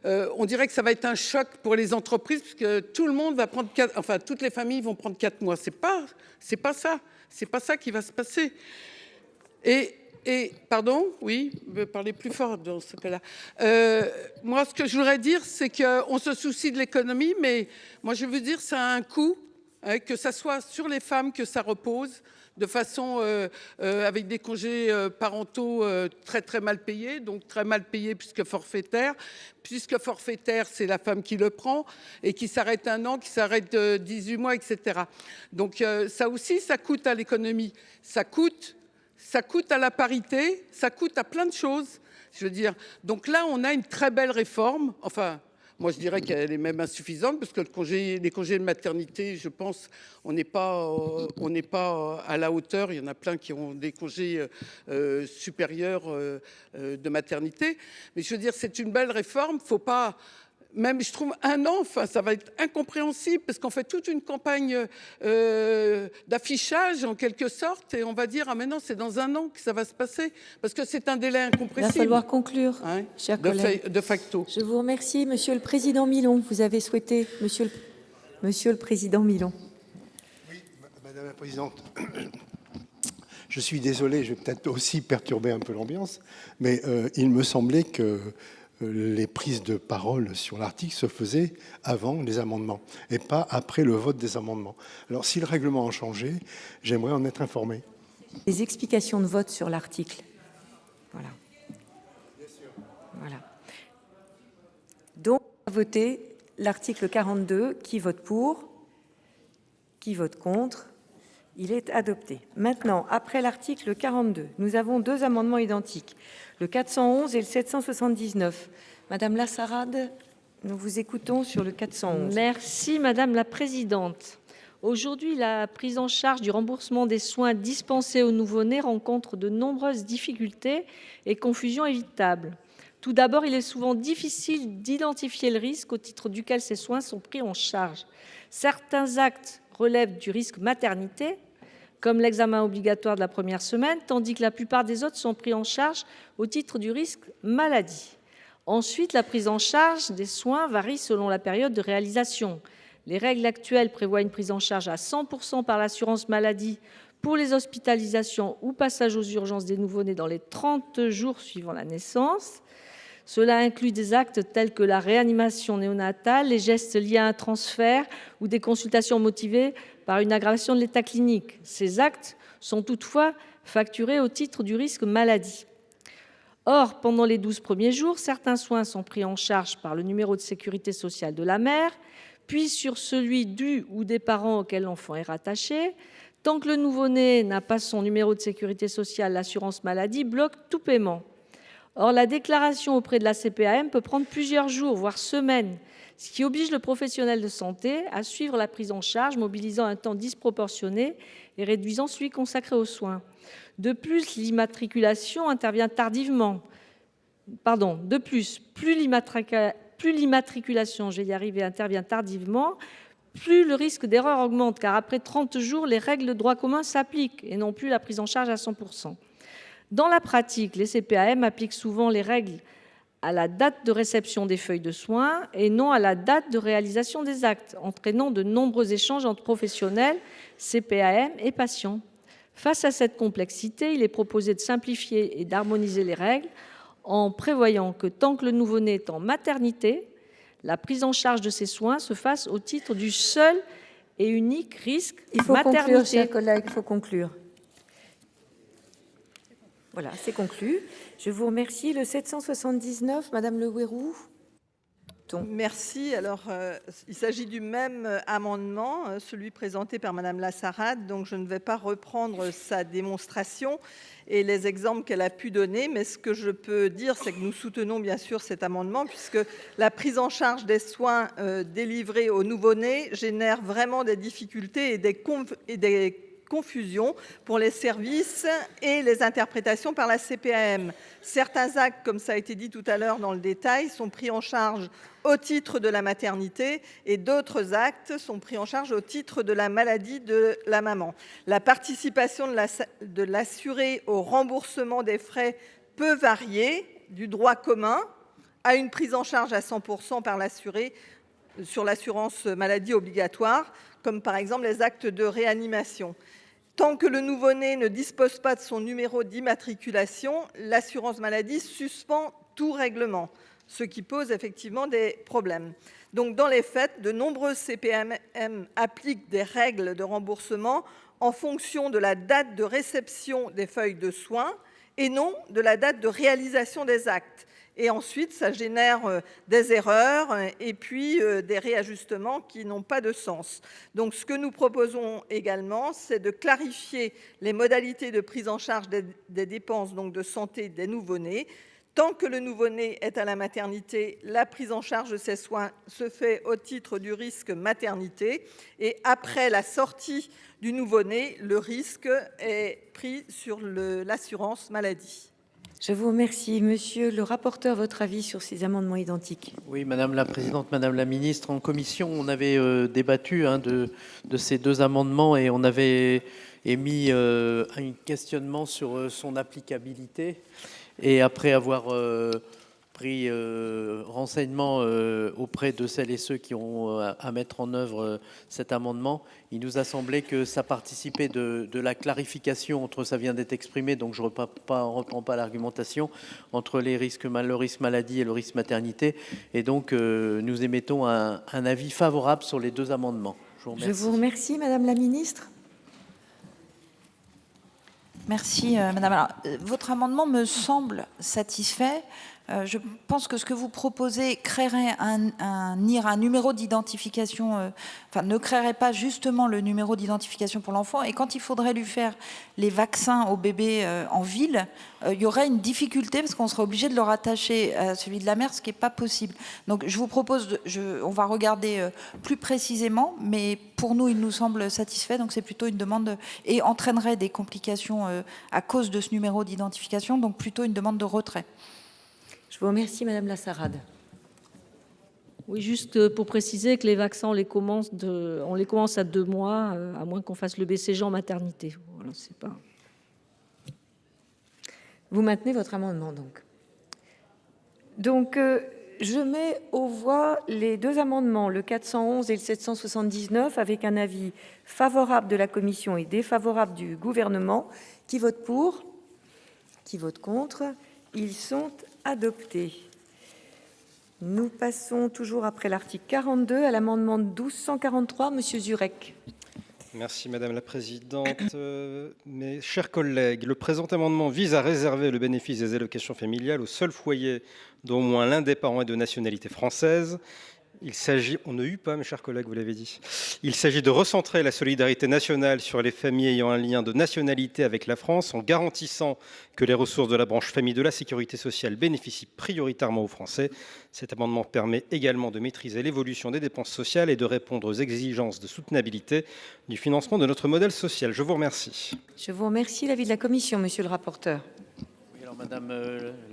on dirait que ça va être un choc pour les entreprises, puisque tout le monde va prendre toutes les familles vont prendre 4 mois. C'est pas ça. C'est pas ça qui va se passer. Et pardon, oui, parlez plus fort dans ce cas-là. Moi, ce que je voudrais dire, c'est qu'on se soucie de l'économie, mais moi, je veux dire, ça a un coût, que ça soit sur les femmes que ça repose, de façon avec des congés parentaux très très mal payés, donc très mal payés puisque forfaitaire, c'est la femme qui le prend et qui s'arrête 1 an, qui s'arrête 18 mois, etc. Donc ça aussi, ça coûte à l'économie, ça coûte à la parité, ça coûte à plein de choses, je veux dire. Donc là, on a une très belle réforme. Enfin, moi, je dirais qu'elle est même insuffisante parce que les congés de maternité, je pense, on n'est pas à la hauteur. Il y en a plein qui ont des congés supérieurs de maternité. Mais je veux dire, c'est une belle réforme. Faut pas... Même, je trouve, 1 an, enfin, ça va être incompréhensible parce qu'on fait toute une campagne d'affichage en quelque sorte et on va dire, ah mais non, c'est dans 1 an que ça va se passer parce que c'est un délai incompressible. Il va falloir conclure, chers collègues. De facto. Je vous remercie, Monsieur le Président Milon. Vous avez souhaité, Monsieur le Président Milon. Oui, Madame la Présidente. Je suis désolé, je vais peut-être aussi perturber un peu l'ambiance, mais il me semblait que les prises de parole sur l'article se faisaient avant les amendements et pas après le vote des amendements. Alors, si le règlement a changé, j'aimerais en être informé. Les explications de vote sur l'article. Voilà. Voilà. Donc, on va voter l'article 42. Qui vote pour? Qui vote contre? Il est adopté. Maintenant, après l'article 42, nous avons 2 amendements identiques, le 411 et le 779. Madame Lassarade, nous vous écoutons sur le 411. Merci Madame la Présidente. Aujourd'hui, la prise en charge du remboursement des soins dispensés aux nouveau-nés rencontre de nombreuses difficultés et confusions évitables. Tout d'abord, il est souvent difficile d'identifier le risque au titre duquel ces soins sont pris en charge. Certains actes relèvent du risque maternité, comme l'examen obligatoire de la première semaine, tandis que la plupart des autres sont pris en charge au titre du risque maladie. Ensuite, la prise en charge des soins varie selon la période de réalisation. Les règles actuelles prévoient une prise en charge à 100% par l'assurance maladie pour les hospitalisations ou passages aux urgences des nouveau-nés dans les 30 jours suivant la naissance. Cela inclut des actes tels que la réanimation néonatale, les gestes liés à un transfert ou des consultations motivées par une aggravation de l'état clinique. Ces actes sont toutefois facturés au titre du risque maladie. Or, pendant les 12 premiers jours, certains soins sont pris en charge par le numéro de sécurité sociale de la mère, puis sur celui du ou des parents auxquels l'enfant est rattaché. Tant que le nouveau-né n'a pas son numéro de sécurité sociale, l'assurance maladie bloque tout paiement. Or, la déclaration auprès de la CPAM peut prendre plusieurs jours, voire semaines, ce qui oblige le professionnel de santé à suivre la prise en charge, mobilisant un temps disproportionné et réduisant celui consacré aux soins. De plus, l'immatriculation intervient tardivement. Plus l'immatriculation intervient tardivement, plus le risque d'erreur augmente, car après 30 jours, les règles de droit commun s'appliquent et non plus la prise en charge à 100%. Dans la pratique, les CPAM appliquent souvent les règles à la date de réception des feuilles de soins et non à la date de réalisation des actes, entraînant de nombreux échanges entre professionnels, CPAM et patients. Face à cette complexité, il est proposé de simplifier et d'harmoniser les règles en prévoyant que tant que le nouveau-né est en maternité, la prise en charge de ces soins se fasse au titre du seul et unique risque Il faut maternité. conclure, chers collègues, il faut conclure. Voilà, c'est conclu. Je vous remercie. Le 779, Madame Le Houerou. Merci. Alors, il s'agit du même amendement, celui présenté par Madame Lassarade. Donc, je ne vais pas reprendre sa démonstration et les exemples qu'elle a pu donner. Mais ce que je peux dire, c'est que nous soutenons bien sûr cet amendement, puisque la prise en charge des soins délivrés aux nouveau-nés génère vraiment des difficultés et des confusion pour les services et les interprétations par la CPAM. Certains actes, comme ça a été dit tout à l'heure dans le détail, sont pris en charge au titre de la maternité et d'autres actes sont pris en charge au titre de la maladie de la maman. La participation de l'assuré au remboursement des frais peut varier du droit commun à une prise en charge à 100% par l'assuré sur l'assurance maladie obligatoire, comme par exemple les actes de réanimation. Tant que le nouveau-né ne dispose pas de son numéro d'immatriculation, l'assurance maladie suspend tout règlement, ce qui pose effectivement des problèmes. Donc, dans les faits, de nombreux CPAM appliquent des règles de remboursement en fonction de la date de réception des feuilles de soins et non de la date de réalisation des actes. Et ensuite, ça génère des erreurs et puis des réajustements qui n'ont pas de sens. Donc, ce que nous proposons également, c'est de clarifier les modalités de prise en charge des dépenses donc de santé des nouveau-nés. Tant que le nouveau-né est à la maternité, la prise en charge de ces soins se fait au titre du risque maternité. Et après la sortie du nouveau-né, le risque est pris sur l'assurance maladie. Je vous remercie. Monsieur le rapporteur, votre avis sur ces amendements identiques? Oui, Madame la Présidente, Madame la Ministre, en commission, on avait débattu de ces deux amendements et on avait émis un questionnement sur son applicabilité. Et après avoir pris renseignement auprès de celles et ceux qui ont à mettre en œuvre cet amendement, il nous a semblé que ça participait de la clarification entre, ça vient d'être exprimé, donc je ne reprends pas l'argumentation, entre le risque maladie et le risque maternité. Et donc, nous émettons un avis favorable sur les deux amendements. Je vous remercie, Madame la Ministre. Merci, Madame. Alors, votre amendement me semble satisfait. Je pense que ce que vous proposez créerait un numéro d'identification, ne créerait pas justement le numéro d'identification pour l'enfant. Et quand il faudrait lui faire les vaccins au bébé en ville, il y aurait une difficulté parce qu'on serait obligé de le rattacher à celui de la mère, ce qui n'est pas possible. Donc je vous propose, on va regarder plus précisément, mais pour nous, il nous semble satisfait. Donc c'est plutôt une demande et entraînerait des complications à cause de ce numéro d'identification, donc plutôt une demande de retrait. Je vous remercie, Madame Lassarade. Oui, juste pour préciser que les vaccins, on les commence à 2 mois, à moins qu'on fasse le BCG en maternité. Voilà, c'est pas... Vous maintenez votre amendement, donc. Donc, je mets aux voix les deux amendements, le 411 et le 779, avec un avis favorable de la commission et défavorable du gouvernement. Qui vote pour? Qui vote contre? Ils sont adoptés. Nous passons toujours après l'article 42 à l'amendement 1243, Monsieur Zurek. Merci Madame la Présidente. Mes chers collègues, le présent amendement vise à réserver le bénéfice des allocations familiales aux seuls foyers dont au moins l'un des parents est de nationalité française. On ne eut pas, mes chers collègues, vous l'avez dit. Il s'agit de recentrer la solidarité nationale sur les familles ayant un lien de nationalité avec la France en garantissant que les ressources de la branche famille de la sécurité sociale bénéficient prioritairement aux Français. Cet amendement permet également de maîtriser l'évolution des dépenses sociales et de répondre aux exigences de soutenabilité du financement de notre modèle social. Je vous remercie. Je vous remercie. L'avis de la commission, monsieur le rapporteur. Madame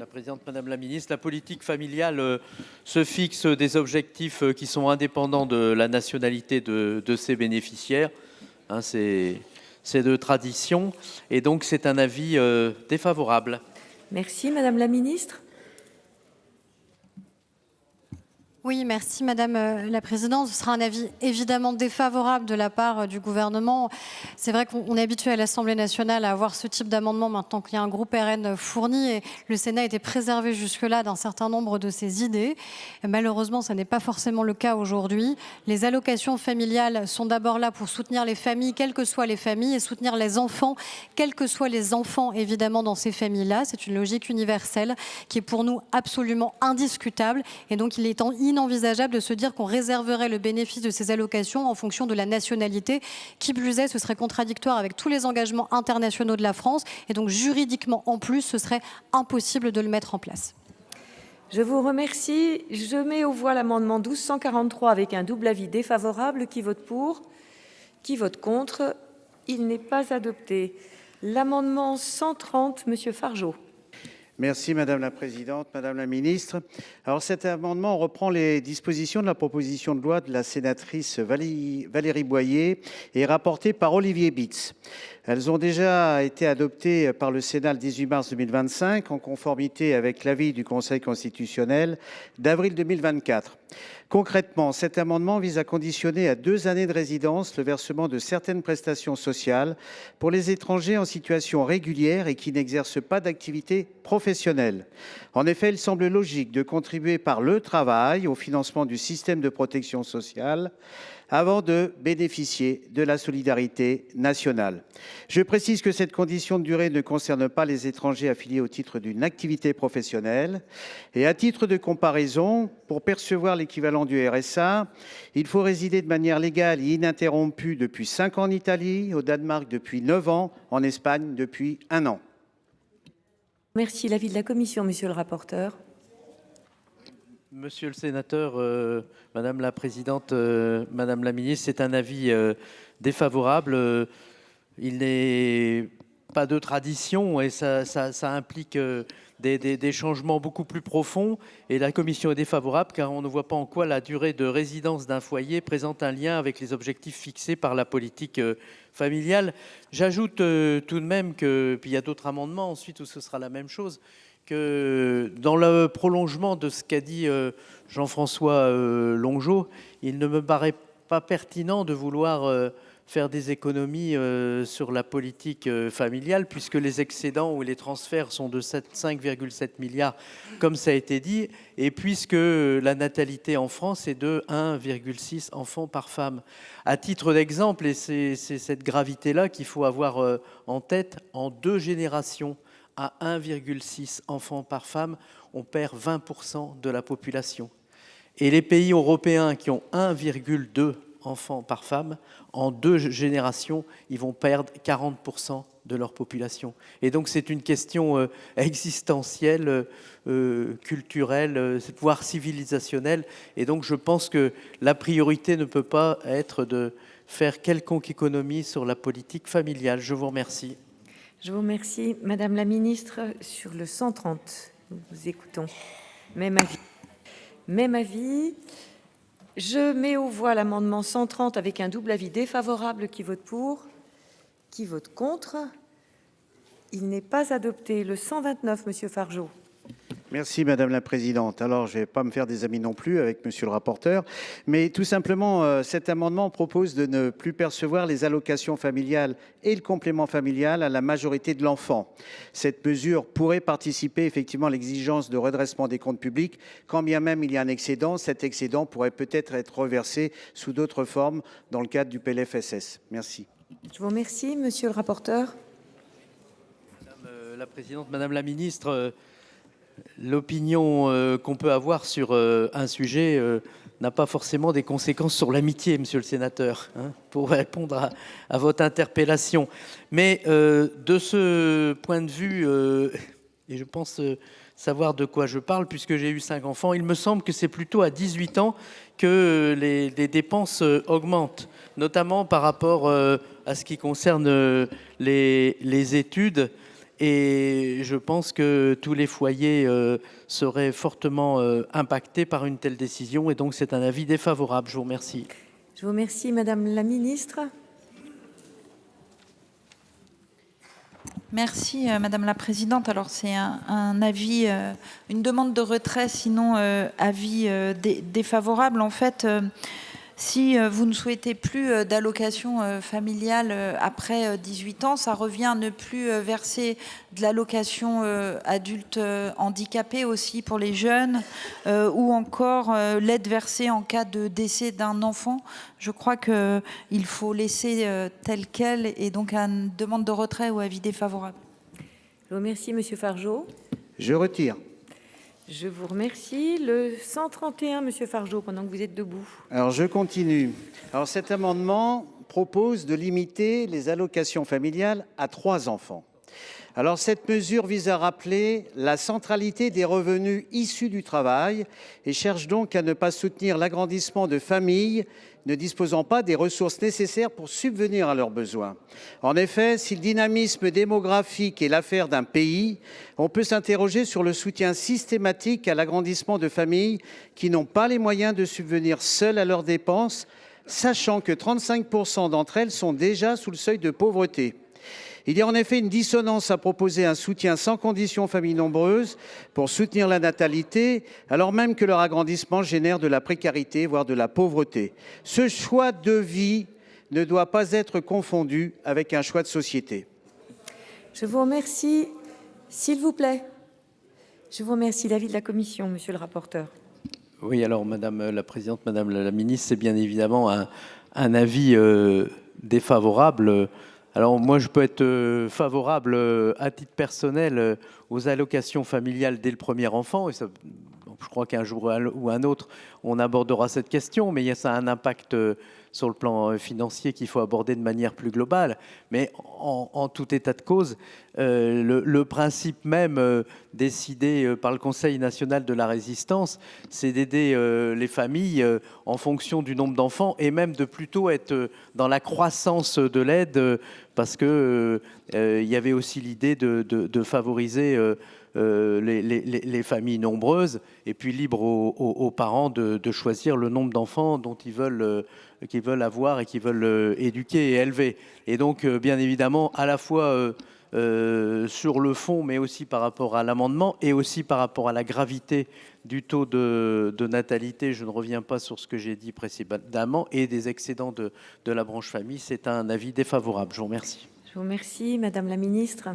la présidente, madame la ministre, la politique familiale se fixe des objectifs qui sont indépendants de la nationalité de ses bénéficiaires. Hein, c'est de tradition et donc c'est un avis défavorable. Merci, madame la ministre. Oui, merci Madame la Présidente. Ce sera un avis évidemment défavorable de la part du gouvernement. C'est vrai qu'on est habitué à l'Assemblée nationale à avoir ce type d'amendement maintenant qu'il y a un groupe RN fourni et le Sénat a été préservé jusque-là d'un certain nombre de ses idées. Et malheureusement, ça n'est pas forcément le cas aujourd'hui. Les allocations familiales sont d'abord là pour soutenir les familles, quelles que soient les familles, et soutenir les enfants, quels que soient les enfants évidemment dans ces familles-là. C'est une logique universelle qui est pour nous absolument indiscutable et donc il est inenvisageable de se dire qu'on réserverait le bénéfice de ces allocations en fonction de la nationalité. Qui plus est, ce serait contradictoire avec tous les engagements internationaux de la France et donc juridiquement en plus, ce serait impossible de le mettre en place. Je vous remercie. Je mets aux voix l'amendement 1243 avec un double avis défavorable. Qui vote pour? Qui vote contre? Il n'est pas adopté. L'amendement 130, monsieur Fargeot. Merci Madame la Présidente, Madame la Ministre. Alors cet amendement reprend les dispositions de la proposition de loi de la sénatrice Valérie Boyer et rapportée par Olivier Bitz. Elles ont déjà été adoptées par le Sénat le 18 mars 2025 en conformité avec l'avis du Conseil constitutionnel d'avril 2024. Concrètement, cet amendement vise à conditionner à 2 années de résidence le versement de certaines prestations sociales pour les étrangers en situation régulière et qui n'exercent pas d'activité professionnelle. En effet, il semble logique de contribuer par le travail au financement du système de protection sociale avant de bénéficier de la solidarité nationale. Je précise que cette condition de durée ne concerne pas les étrangers affiliés au titre d'une activité professionnelle. Et à titre de comparaison, pour percevoir l'équivalent du RSA, il faut résider de manière légale et ininterrompue depuis 5 ans en Italie, au Danemark depuis 9 ans, en Espagne depuis 1 an. Merci. L'avis de la commission, monsieur le rapporteur. Monsieur le sénateur, Madame la Présidente, Madame la Ministre, c'est un avis défavorable. Il n'est pas de tradition et ça implique des changements beaucoup plus profonds. Et la commission est défavorable car on ne voit pas en quoi la durée de résidence d'un foyer présente un lien avec les objectifs fixés par la politique familiale. J'ajoute tout de même que, puis il y a d'autres amendements ensuite où ce sera la même chose, que dans le prolongement de ce qu'a dit Jean-François Longeot, il ne me paraît pas pertinent de vouloir faire des économies sur la politique familiale, puisque les excédents ou les transferts sont de 5,7 milliards, comme ça a été dit, et puisque la natalité en France est de 1,6 enfants par femme. À titre d'exemple, et c'est cette gravité-là qu'il faut avoir en tête, en 2 générations, à 1,6 enfants par femme, on perd 20% de la population. Et les pays européens qui ont 1,2 enfants par femme, en 2 générations, ils vont perdre 40% de leur population. Et donc c'est une question existentielle, culturelle, voire civilisationnelle. Et donc je pense que la priorité ne peut pas être de faire quelconque économie sur la politique familiale. Je vous remercie. Je vous remercie. Madame la Ministre, sur le 130, nous vous écoutons. Même avis. Même avis. Je mets aux voix l'amendement 130 avec un double avis défavorable. Qui vote pour? Qui vote contre? Il n'est pas adopté. Le 129, monsieur Fargeot. Merci Madame la Présidente. Alors, je ne vais pas me faire des amis non plus avec Monsieur le rapporteur, mais tout simplement, cet amendement propose de ne plus percevoir les allocations familiales et le complément familial à la majorité de l'enfant. Cette mesure pourrait participer effectivement à l'exigence de redressement des comptes publics. Quand bien même il y a un excédent, cet excédent pourrait peut-être être reversé sous d'autres formes dans le cadre du PLFSS. Merci. Je vous remercie, monsieur le rapporteur. Madame la Présidente, Madame la Ministre, l'opinion qu'on peut avoir sur un sujet n'a pas forcément des conséquences sur l'amitié, monsieur le sénateur, hein, pour répondre à votre interpellation. Mais de ce point de vue, et je pense savoir de quoi je parle, puisque j'ai eu 5 enfants, il me semble que c'est plutôt à 18 ans que les dépenses augmentent, notamment par rapport à ce qui concerne les études. Et je pense que tous les foyers seraient fortement impactés par une telle décision. Et donc, c'est un avis défavorable. Je vous remercie. Je vous remercie, Madame la Ministre. Merci, Madame la Présidente. Alors, c'est un avis, une demande de retrait, sinon avis défavorable. En fait, si vous ne souhaitez plus d'allocation familiale après 18 ans, ça revient à ne plus verser de l'allocation adulte handicapé aussi pour les jeunes, ou encore l'aide versée en cas de décès d'un enfant. Je crois qu'il faut laisser tel quel, et donc une demande de retrait ou avis défavorable. Je vous remercie, Monsieur Fargeot. Je retire. Je vous remercie. Le 131, Monsieur Fargeot, pendant que vous êtes debout. Alors, je continue. Alors, cet amendement propose de limiter les allocations familiales à 3 enfants. Alors, cette mesure vise à rappeler la centralité des revenus issus du travail et cherche donc à ne pas soutenir l'agrandissement de familles ne disposant pas des ressources nécessaires pour subvenir à leurs besoins. En effet, si le dynamisme démographique est l'affaire d'un pays, on peut s'interroger sur le soutien systématique à l'agrandissement de familles qui n'ont pas les moyens de subvenir seules à leurs dépenses, sachant que 35% d'entre elles sont déjà sous le seuil de pauvreté. Il y a en effet une dissonance à proposer un soutien sans condition aux familles nombreuses pour soutenir la natalité, alors même que leur agrandissement génère de la précarité, voire de la pauvreté. Ce choix de vie ne doit pas être confondu avec un choix de société. Je vous remercie. S'il vous plaît. Je vous remercie. L'avis de la Commission, Monsieur le rapporteur. Oui, alors Madame la Présidente, Madame la Ministre, c'est bien évidemment un avis défavorable. Alors moi, je peux être favorable à titre personnel aux allocations familiales dès le premier enfant. Et ça, je crois qu'un jour ou un autre, on abordera cette question, mais ça a un impact sur le plan financier qu'il faut aborder de manière plus globale. Mais en tout état de cause, le principe même décidé par le Conseil national de la résistance, c'est d'aider les familles en fonction du nombre d'enfants et même de plutôt être dans la croissance de l'aide parce que il y avait aussi l'idée de favoriser les familles nombreuses et puis libre aux parents de choisir le nombre d'enfants dont qu'ils veulent avoir et qu'ils veulent éduquer et élever. Et donc, bien évidemment, à la fois sur le fond, mais aussi par rapport à l'amendement et aussi par rapport à la gravité du taux de natalité, je ne reviens pas sur ce que j'ai dit précédemment, et des excédents de la branche famille, c'est un avis défavorable. Je vous remercie. Je vous remercie, Madame la Ministre.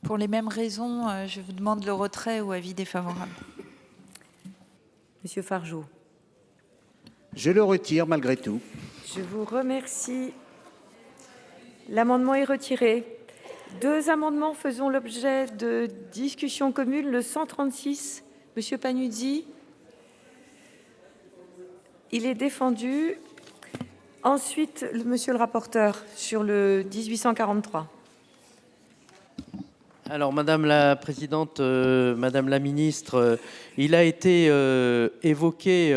Pour les mêmes raisons, je vous demande le retrait ou avis défavorable. Monsieur Fargeot. Je le retire malgré tout. Je vous remercie. L'amendement est retiré. 2 amendements faisant l'objet de discussion commune. Le 136, Monsieur Panuzzi. Il est défendu. Ensuite, Monsieur le rapporteur, sur le 1843. Alors, Madame la Présidente, Madame la Ministre, il a été évoqué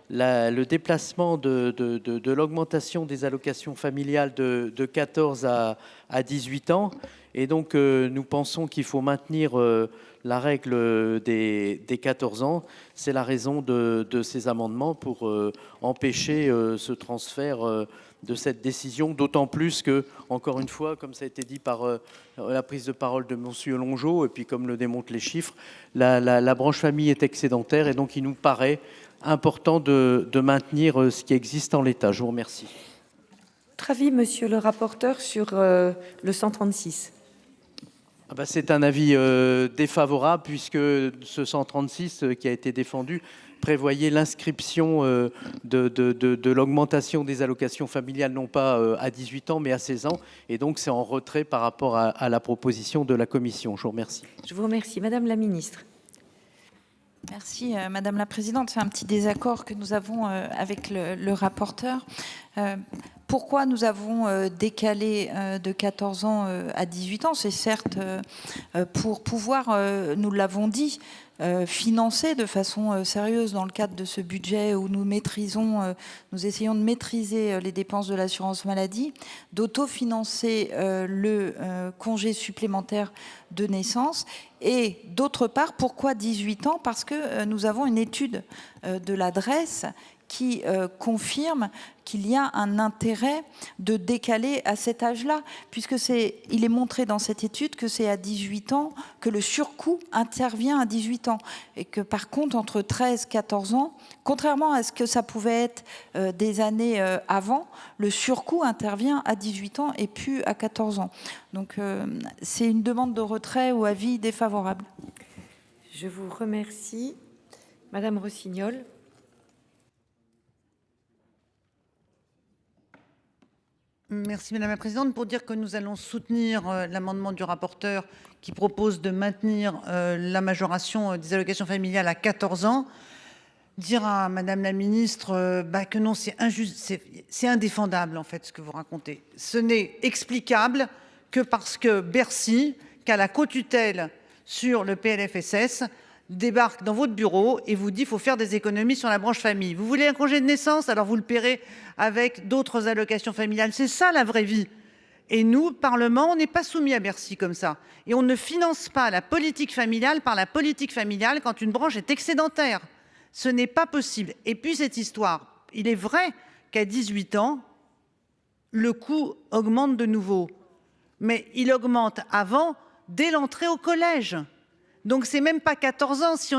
le déplacement de l'augmentation des allocations familiales de 14 à 18 ans. Et donc, nous pensons qu'il faut maintenir la règle des 14 ans. C'est la raison de ces amendements pour empêcher ce transfert de cette décision, d'autant plus que, encore une fois, comme ça a été dit par la prise de parole de M. Longeot, et puis comme le démontrent les chiffres, la branche famille est excédentaire, et donc il nous paraît important de maintenir ce qui existe en l'état. Je vous remercie. Votre avis, Monsieur le rapporteur, sur le 136 ? C'est un avis défavorable, puisque ce 136 qui a été défendu prévoyait l'inscription de l'augmentation des allocations familiales, non pas à 18 ans, mais à 16 ans. Et donc, c'est en retrait par rapport à la proposition de la Commission. Je vous remercie. Je vous remercie. Madame la Ministre. Merci Madame la Présidente. C'est un petit désaccord que nous avons avec le rapporteur. Pourquoi nous avons décalé de 14 ans à 18 ans? C'est certes pour pouvoir, nous l'avons dit, financer de façon sérieuse dans le cadre de ce budget où nous essayons de maîtriser les dépenses de l'assurance maladie, d'autofinancer le congé supplémentaire de naissance. Et d'autre part, pourquoi 18 ans? Parce que nous avons une étude de la DREES qui confirme qu'il y a un intérêt de décaler à cet âge-là, puisque il est montré dans cette étude que c'est à 18 ans que le surcoût intervient à 18 ans. Et que par contre, entre 13 et 14 ans, contrairement à ce que ça pouvait être des années avant, le surcoût intervient à 18 ans et plus à 14 ans. Donc c'est une demande de retrait ou avis défavorable. Je vous remercie. Madame Rossignol. Merci Madame la Présidente. Pour dire que nous allons soutenir l'amendement du rapporteur qui propose de maintenir la majoration des allocations familiales à 14 ans. Dire à Madame la Ministre que non, c'est injuste, c'est indéfendable en fait ce que vous racontez. Ce n'est explicable que parce que Bercy, qui a la co-tutelle sur le PLFSS, débarque dans votre bureau et vous dit qu'il faut faire des économies sur la branche famille. Vous voulez un congé de naissance, alors vous le paierez avec d'autres allocations familiales. C'est ça la vraie vie. Et nous, Parlement, on n'est pas soumis à Bercy comme ça. Et on ne finance pas la politique familiale par la politique familiale quand une branche est excédentaire. Ce n'est pas possible. Et puis cette histoire, il est vrai qu'à 18 ans, le coût augmente de nouveau. Mais il augmente avant, dès l'entrée au collège. Donc c'est même pas 14 ans. Si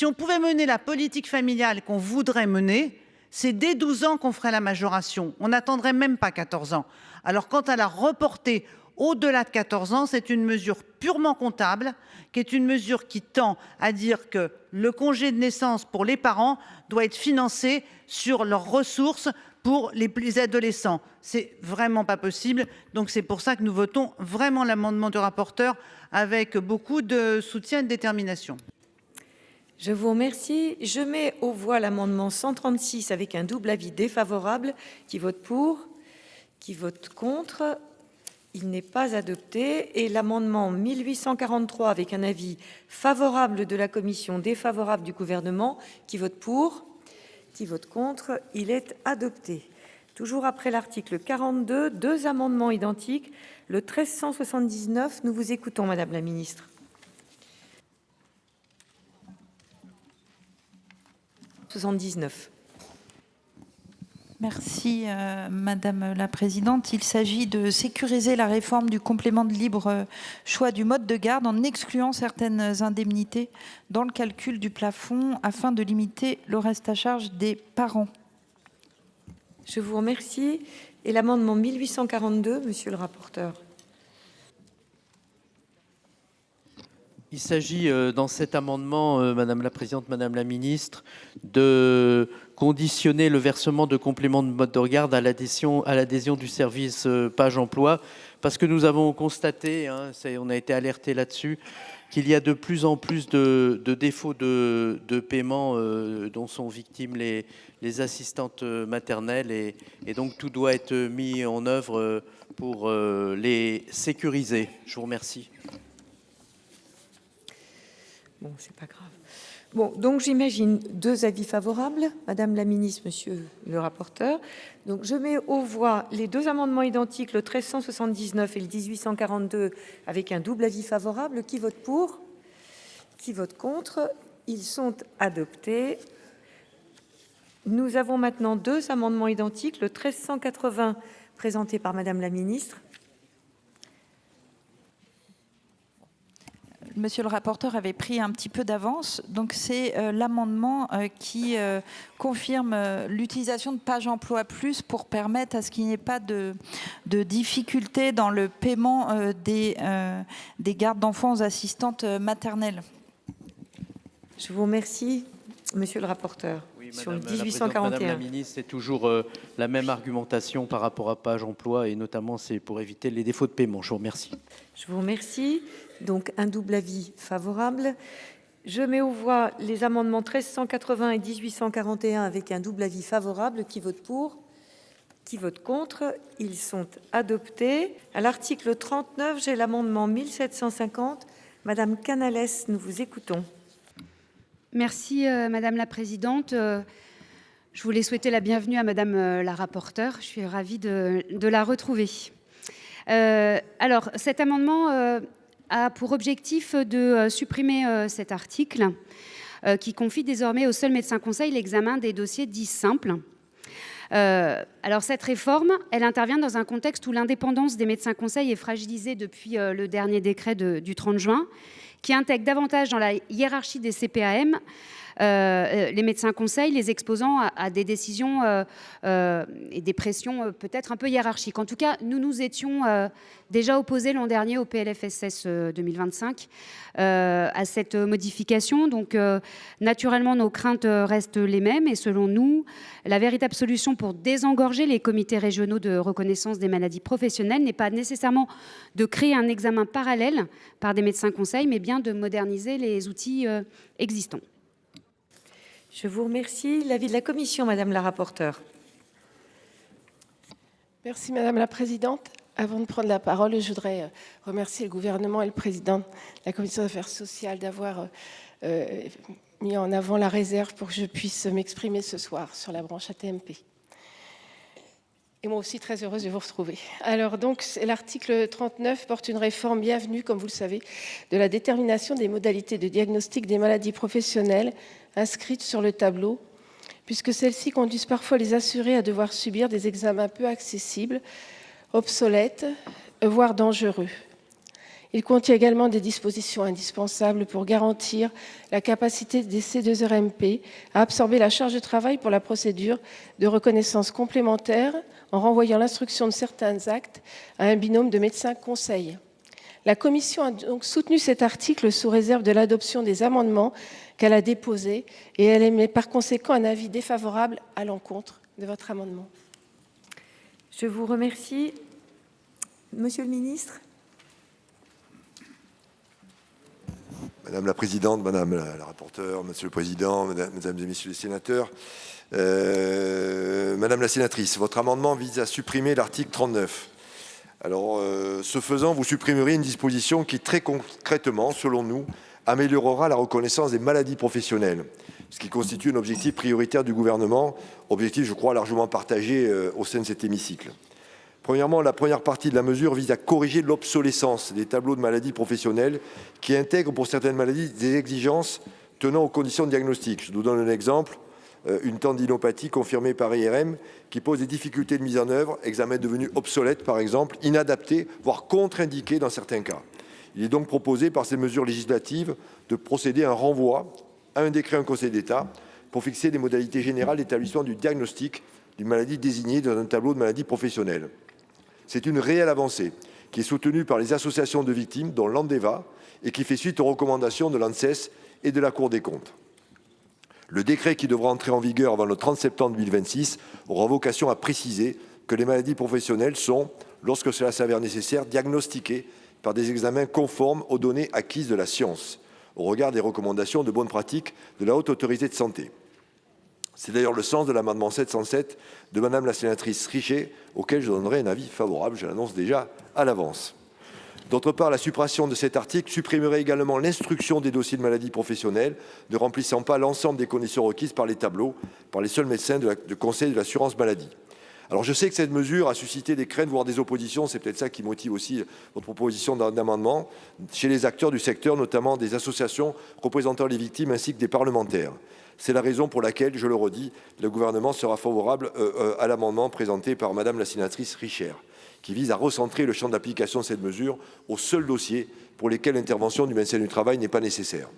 on pouvait mener la politique familiale qu'on voudrait mener, c'est dès 12 ans qu'on ferait la majoration. On n'attendrait même pas 14 ans. Alors quant à la reporter au-delà de 14 ans, c'est une mesure purement comptable, qui est une mesure qui tend à dire que le congé de naissance pour les parents doit être financé sur leurs ressources pour les adolescents. C'est vraiment pas possible. Donc c'est pour ça que nous votons vraiment l'amendement du rapporteur avec beaucoup de soutien et de détermination. Je vous remercie. Je mets aux voix l'amendement 136 avec un double avis défavorable. Qui vote pour? Qui vote contre? Il n'est pas adopté. Et l'amendement 1843 avec un avis favorable de la commission, défavorable du gouvernement. Qui vote pour? Qui vote contre? Il est adopté. Toujours après l'article 42, deux amendements identiques. Le 1379, nous vous écoutons, Madame la Ministre. Merci Madame la Présidente. Il s'agit de sécuriser la réforme du complément de libre choix du mode de garde en excluant certaines indemnités dans le calcul du plafond afin de limiter le reste à charge des parents. Je vous remercie. Et l'amendement 1842, monsieur le rapporteur. Il s'agit dans cet amendement, Madame la Présidente, Madame la Ministre, de conditionner le versement de compléments de mode de garde à l'adhésion du service Page Emploi, parce que nous avons constaté, on a été alerté là-dessus, qu'il y a de plus en plus de défauts de paiement dont sont victimes les assistantes maternelles et donc tout doit être mis en œuvre pour les sécuriser. Je vous remercie. Bon, c'est pas grave. Bon, donc j'imagine deux avis favorables, Madame la Ministre, Monsieur le rapporteur. Donc je mets aux voix les deux amendements identiques, le 1379 et le 1842, avec un double avis favorable. Qui vote pour? Qui vote contre? Ils sont adoptés. Nous avons maintenant deux amendements identiques, le 1380 présenté par Madame la Ministre. Monsieur le rapporteur avait pris un petit peu d'avance, donc c'est l'amendement qui confirme l'utilisation de Page Emploi Plus pour permettre à ce qu'il n'y ait pas de difficultés dans le paiement des gardes d'enfants aux assistantes maternelles. Je vous remercie, monsieur le rapporteur. Oui, sur le Madame la 1841. Madame la Ministre, c'est toujours la même argumentation par rapport à Page Emploi et notamment c'est pour éviter les défauts de paiement. Je vous remercie. Je vous remercie. Donc un double avis favorable. Je mets aux voix les amendements 1380 et 1841 avec un double avis favorable. Qui vote pour? Qui vote contre? Ils sont adoptés. À l'article 39, j'ai l'amendement 1750. Madame Canales, nous vous écoutons. Merci, Madame la Présidente. Je voulais souhaiter la bienvenue à Madame la rapporteure. Je suis ravie de la retrouver. Alors, cet amendement a pour objectif de supprimer cet article qui confie désormais au seul médecin conseil l'examen des dossiers dits simples. Alors cette réforme, elle intervient dans un contexte où l'indépendance des médecins conseils est fragilisée depuis le dernier décret du 30 juin, qui intègre davantage dans la hiérarchie des CPAM les médecins conseils, les exposant à des décisions et des pressions peut-être un peu hiérarchiques. En tout cas, nous nous étions déjà opposés l'an dernier au PLFSS 2025 à cette modification. Donc, naturellement, nos craintes restent les mêmes. Et selon nous, la véritable solution pour désengorger les comités régionaux de reconnaissance des maladies professionnelles n'est pas nécessairement de créer un examen parallèle par des médecins conseils, mais bien de moderniser les outils existants. Je vous remercie. L'avis de la commission, Madame la rapporteure. Merci Madame la Présidente. Avant de prendre la parole, je voudrais remercier le gouvernement et le président de la Commission des affaires sociales d'avoir mis en avant la réserve pour que je puisse m'exprimer ce soir sur la branche AT-MP. Et moi aussi très heureuse de vous retrouver. Alors donc, l'article 39 porte une réforme bienvenue, comme vous le savez, de la détermination des modalités de diagnostic des maladies professionnelles inscrites sur le tableau, puisque celles-ci conduisent parfois les assurés à devoir subir des examens peu accessibles, obsolètes, voire dangereux. Il contient également des dispositions indispensables pour garantir la capacité des C2RMP à absorber la charge de travail pour la procédure de reconnaissance complémentaire en renvoyant l'instruction de certains actes à un binôme de médecins conseils. La Commission a donc soutenu cet article sous réserve de l'adoption des amendements qu'elle a déposés et elle émet par conséquent un avis défavorable à l'encontre de votre amendement. Je vous remercie. Monsieur le ministre. Madame la Présidente, Madame la rapporteure, Monsieur le Président, Mesdames et Messieurs les sénateurs, Madame la sénatrice, votre amendement vise à supprimer l'article 39. Alors, ce faisant, vous supprimeriez une disposition qui, très concrètement, selon nous, améliorera la reconnaissance des maladies professionnelles, ce qui constitue un objectif prioritaire du gouvernement, objectif, je crois, largement partagé au sein de cet hémicycle. Premièrement, la première partie de la mesure vise à corriger l'obsolescence des tableaux de maladies professionnelles qui intègrent pour certaines maladies des exigences tenant aux conditions de diagnostic. Je vous donne un exemple, une tendinopathie confirmée par IRM qui pose des difficultés de mise en œuvre, examen devenu obsolète par exemple, inadapté, voire contre-indiqué dans certains cas. Il est donc proposé par ces mesures législatives de procéder à un renvoi à un décret en Conseil d'État pour fixer des modalités générales d'établissement du diagnostic d'une maladie désignée dans un tableau de maladies professionnelles. C'est une réelle avancée qui est soutenue par les associations de victimes, dont l'ANDEVA, et qui fait suite aux recommandations de l'ANSES et de la Cour des comptes. Le décret qui devra entrer en vigueur avant le 30 septembre 2026 aura vocation à préciser que les maladies professionnelles sont, lorsque cela s'avère nécessaire, diagnostiquées par des examens conformes aux données acquises de la science, au regard des recommandations de bonne pratique de la Haute Autorité de Santé. C'est d'ailleurs le sens de l'amendement 707 de Madame la sénatrice Richet, auquel je donnerai un avis favorable, je l'annonce déjà à l'avance. D'autre part, la suppression de cet article supprimerait également l'instruction des dossiers de maladies professionnelles ne remplissant pas l'ensemble des conditions requises par les tableaux, par les seuls médecins de conseil de l'assurance maladie. Alors je sais que cette mesure a suscité des craintes, voire des oppositions, c'est peut-être ça qui motive aussi votre proposition d'amendement, chez les acteurs du secteur, notamment des associations représentant les victimes ainsi que des parlementaires. C'est la raison pour laquelle, je le redis, le gouvernement sera favorable à l'amendement présenté par Madame la sénatrice Richer, qui vise à recentrer le champ d'application de cette mesure aux seuls dossiers pour lesquels l'intervention du médecin du travail n'est pas nécessaire.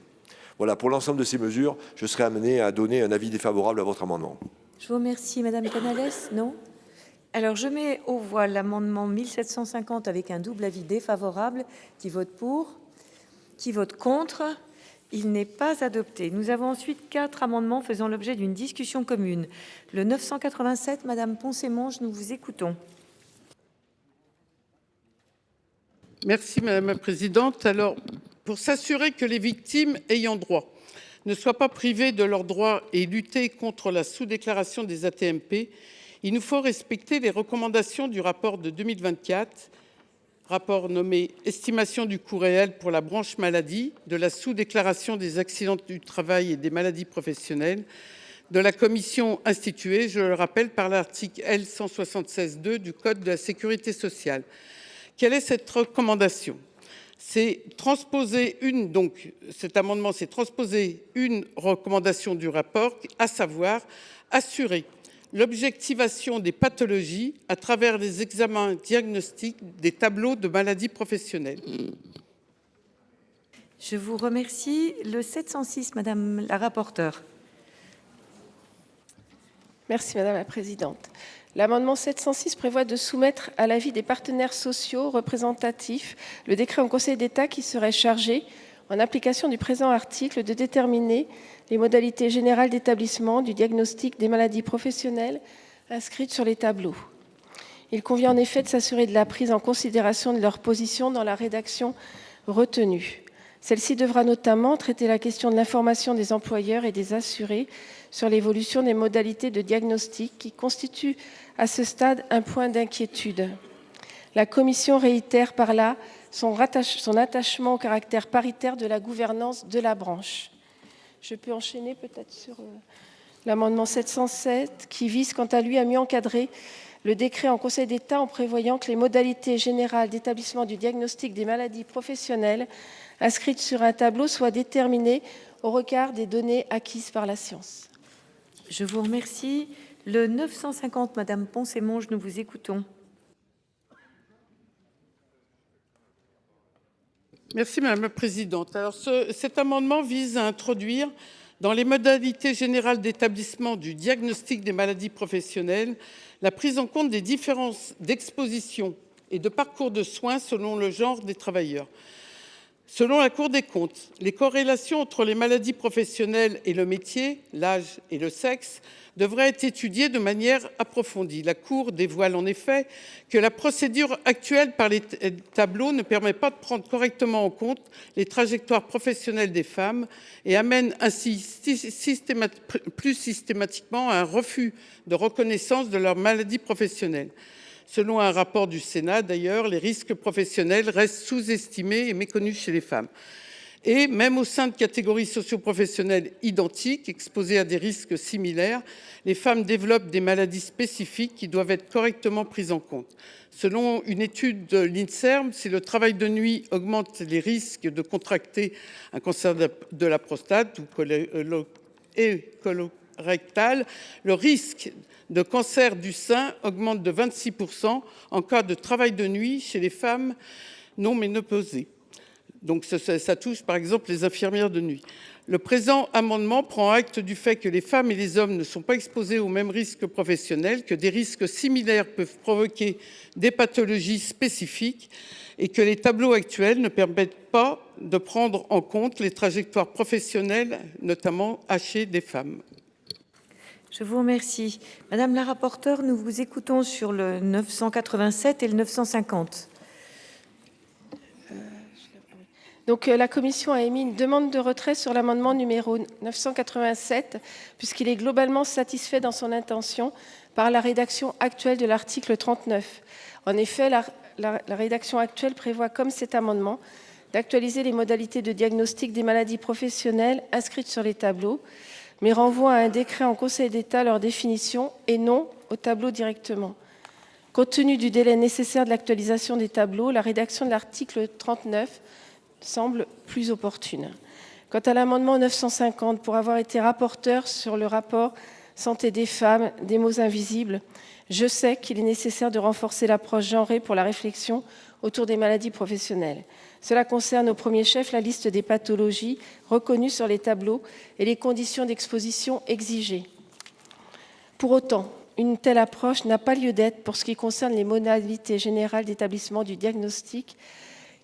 Voilà, pour l'ensemble de ces mesures, je serai amené à donner un avis défavorable à votre amendement. Je vous remercie, Madame Canales. Non ? Alors, je mets aux voix l'amendement 1750 avec un double avis défavorable. Qui vote pour ? Qui vote contre ? Il n'est pas adopté. Nous avons ensuite 4 amendements faisant l'objet d'une discussion commune. Le 987, Madame Poncet-Monge, nous vous écoutons. Merci Madame la Présidente. Alors, pour s'assurer que les victimes ayant droit ne soient pas privées de leurs droits et lutter contre la sous-déclaration des AT-MP, il nous faut respecter les recommandations du rapport de 2024, rapport nommé « Estimation du coût réel pour la branche maladie de la sous-déclaration des accidents du travail et des maladies professionnelles » de la commission instituée, je le rappelle, par l'article L. 176-2 du Code de la sécurité sociale. Quelle est cette recommandation ? Cet amendement, c'est transposer une recommandation du rapport, à savoir assurer l'objectivation des pathologies à travers les examens diagnostiques des tableaux de maladies professionnelles. Je vous remercie. Le 706, Madame la rapporteure. Merci Madame la Présidente. L'amendement 706 prévoit de soumettre à l'avis des partenaires sociaux représentatifs le décret en Conseil d'État qui serait chargé, en application du présent article, de déterminer les modalités générales d'établissement du diagnostic des maladies professionnelles inscrites sur les tableaux. Il convient en effet de s'assurer de la prise en considération de leur position dans la rédaction retenue. Celle-ci devra notamment traiter la question de l'information des employeurs et des assurés sur l'évolution des modalités de diagnostic qui constitue à ce stade un point d'inquiétude. La Commission réitère par là son attachement au caractère paritaire de la gouvernance de la branche. Je peux enchaîner peut-être sur l'amendement 707 qui vise quant à lui à mieux encadrer le décret en Conseil d'État en prévoyant que les modalités générales d'établissement du diagnostic des maladies professionnelles inscrites sur un tableau soient déterminées au regard des données acquises par la science. Je vous remercie. Le 950, Madame Poncet-Monge, nous vous écoutons. Merci Madame la Présidente. Alors, cet amendement vise à introduire dans les modalités générales d'établissement du diagnostic des maladies professionnelles la prise en compte des différences d'exposition et de parcours de soins selon le genre des travailleurs. Selon la Cour des comptes, les corrélations entre les maladies professionnelles et le métier, l'âge et le sexe, devraient être étudiées de manière approfondie. La Cour dévoile en effet que la procédure actuelle par les tableaux ne permet pas de prendre correctement en compte les trajectoires professionnelles des femmes et amène ainsi plus systématiquement à un refus de reconnaissance de leur maladie professionnelle. Selon un rapport du Sénat, d'ailleurs, les risques professionnels restent sous-estimés et méconnus chez les femmes. Et même au sein de catégories socio-professionnelles identiques, exposées à des risques similaires, les femmes développent des maladies spécifiques qui doivent être correctement prises en compte. Selon une étude de l'INSERM, si le travail de nuit augmente les risques de contracter un cancer de la prostate ou colorectal, le risque de cancer du sein augmente de 26% en cas de travail de nuit chez les femmes non ménopausées. Donc ça touche par exemple les infirmières de nuit. Le présent amendement prend acte du fait que les femmes et les hommes ne sont pas exposés aux mêmes risques professionnels, que des risques similaires peuvent provoquer des pathologies spécifiques et que les tableaux actuels ne permettent pas de prendre en compte les trajectoires professionnelles, notamment hachées des femmes. Je vous remercie. Madame la rapporteure, nous vous écoutons sur le 987 et le 950. Donc la Commission a émis une demande de retrait sur l'amendement numéro 987, puisqu'il est globalement satisfait dans son intention par la rédaction actuelle de l'article 39. En effet, la rédaction actuelle prévoit, comme cet amendement, d'actualiser les modalités de diagnostic des maladies professionnelles inscrites sur les tableaux, mais renvoie à un décret en Conseil d'État leur définition et non au tableau directement. Compte tenu du délai nécessaire de l'actualisation des tableaux, la rédaction de l'article 39 semble plus opportune. Quant à l'amendement 950, pour avoir été rapporteur sur le rapport Santé des femmes, des maux invisibles, je sais qu'il est nécessaire de renforcer l'approche genrée pour la réflexion autour des maladies professionnelles. Cela concerne au premier chef la liste des pathologies reconnues sur les tableaux et les conditions d'exposition exigées. Pour autant, une telle approche n'a pas lieu d'être pour ce qui concerne les modalités générales d'établissement du diagnostic,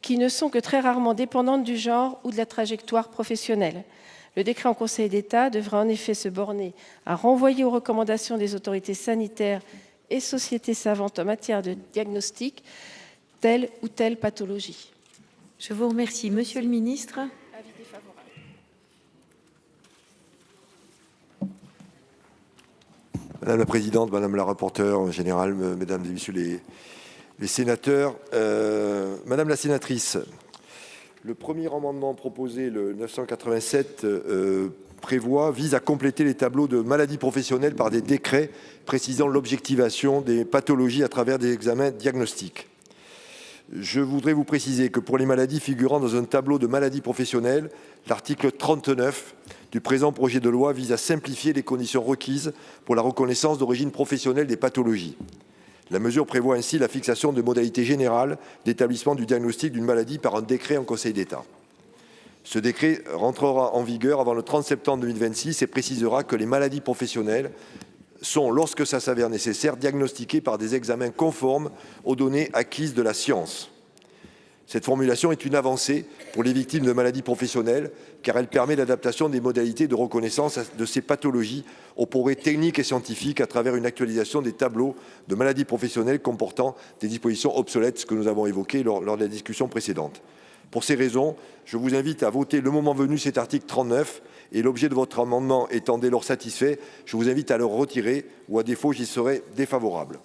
qui ne sont que très rarement dépendantes du genre ou de la trajectoire professionnelle. Le décret en Conseil d'État devrait en effet se borner à renvoyer aux recommandations des autorités sanitaires et sociétés savantes en matière de diagnostic telle ou telle pathologie. Je vous remercie. Monsieur le ministre. Avis défavorable. Madame la présidente, madame la rapporteure générale, mesdames et messieurs les sénateurs, madame la sénatrice, le premier amendement proposé, le 987, vise à compléter les tableaux de maladies professionnelles par des décrets précisant l'objectivation des pathologies à travers des examens diagnostiques. Je voudrais vous préciser que pour les maladies figurant dans un tableau de maladies professionnelles, l'article 39 du présent projet de loi vise à simplifier les conditions requises pour la reconnaissance d'origine professionnelle des pathologies. La mesure prévoit ainsi la fixation de modalités générales d'établissement du diagnostic d'une maladie par un décret en Conseil d'État. Ce décret rentrera en vigueur avant le 30 septembre 2026 et précisera que les maladies professionnelles sont, lorsque ça s'avère nécessaire, diagnostiquées par des examens conformes aux données acquises de la science. Cette formulation est une avancée pour les victimes de maladies professionnelles car elle permet l'adaptation des modalités de reconnaissance de ces pathologies aux progrès techniques et scientifiques à travers une actualisation des tableaux de maladies professionnelles comportant des dispositions obsolètes, ce que nous avons évoqué lors de la discussion précédente. Pour ces raisons, je vous invite à voter le moment venu cet article 39 et l'objet de votre amendement étant dès lors satisfait, je vous invite à le retirer ou à défaut j'y serai défavorable.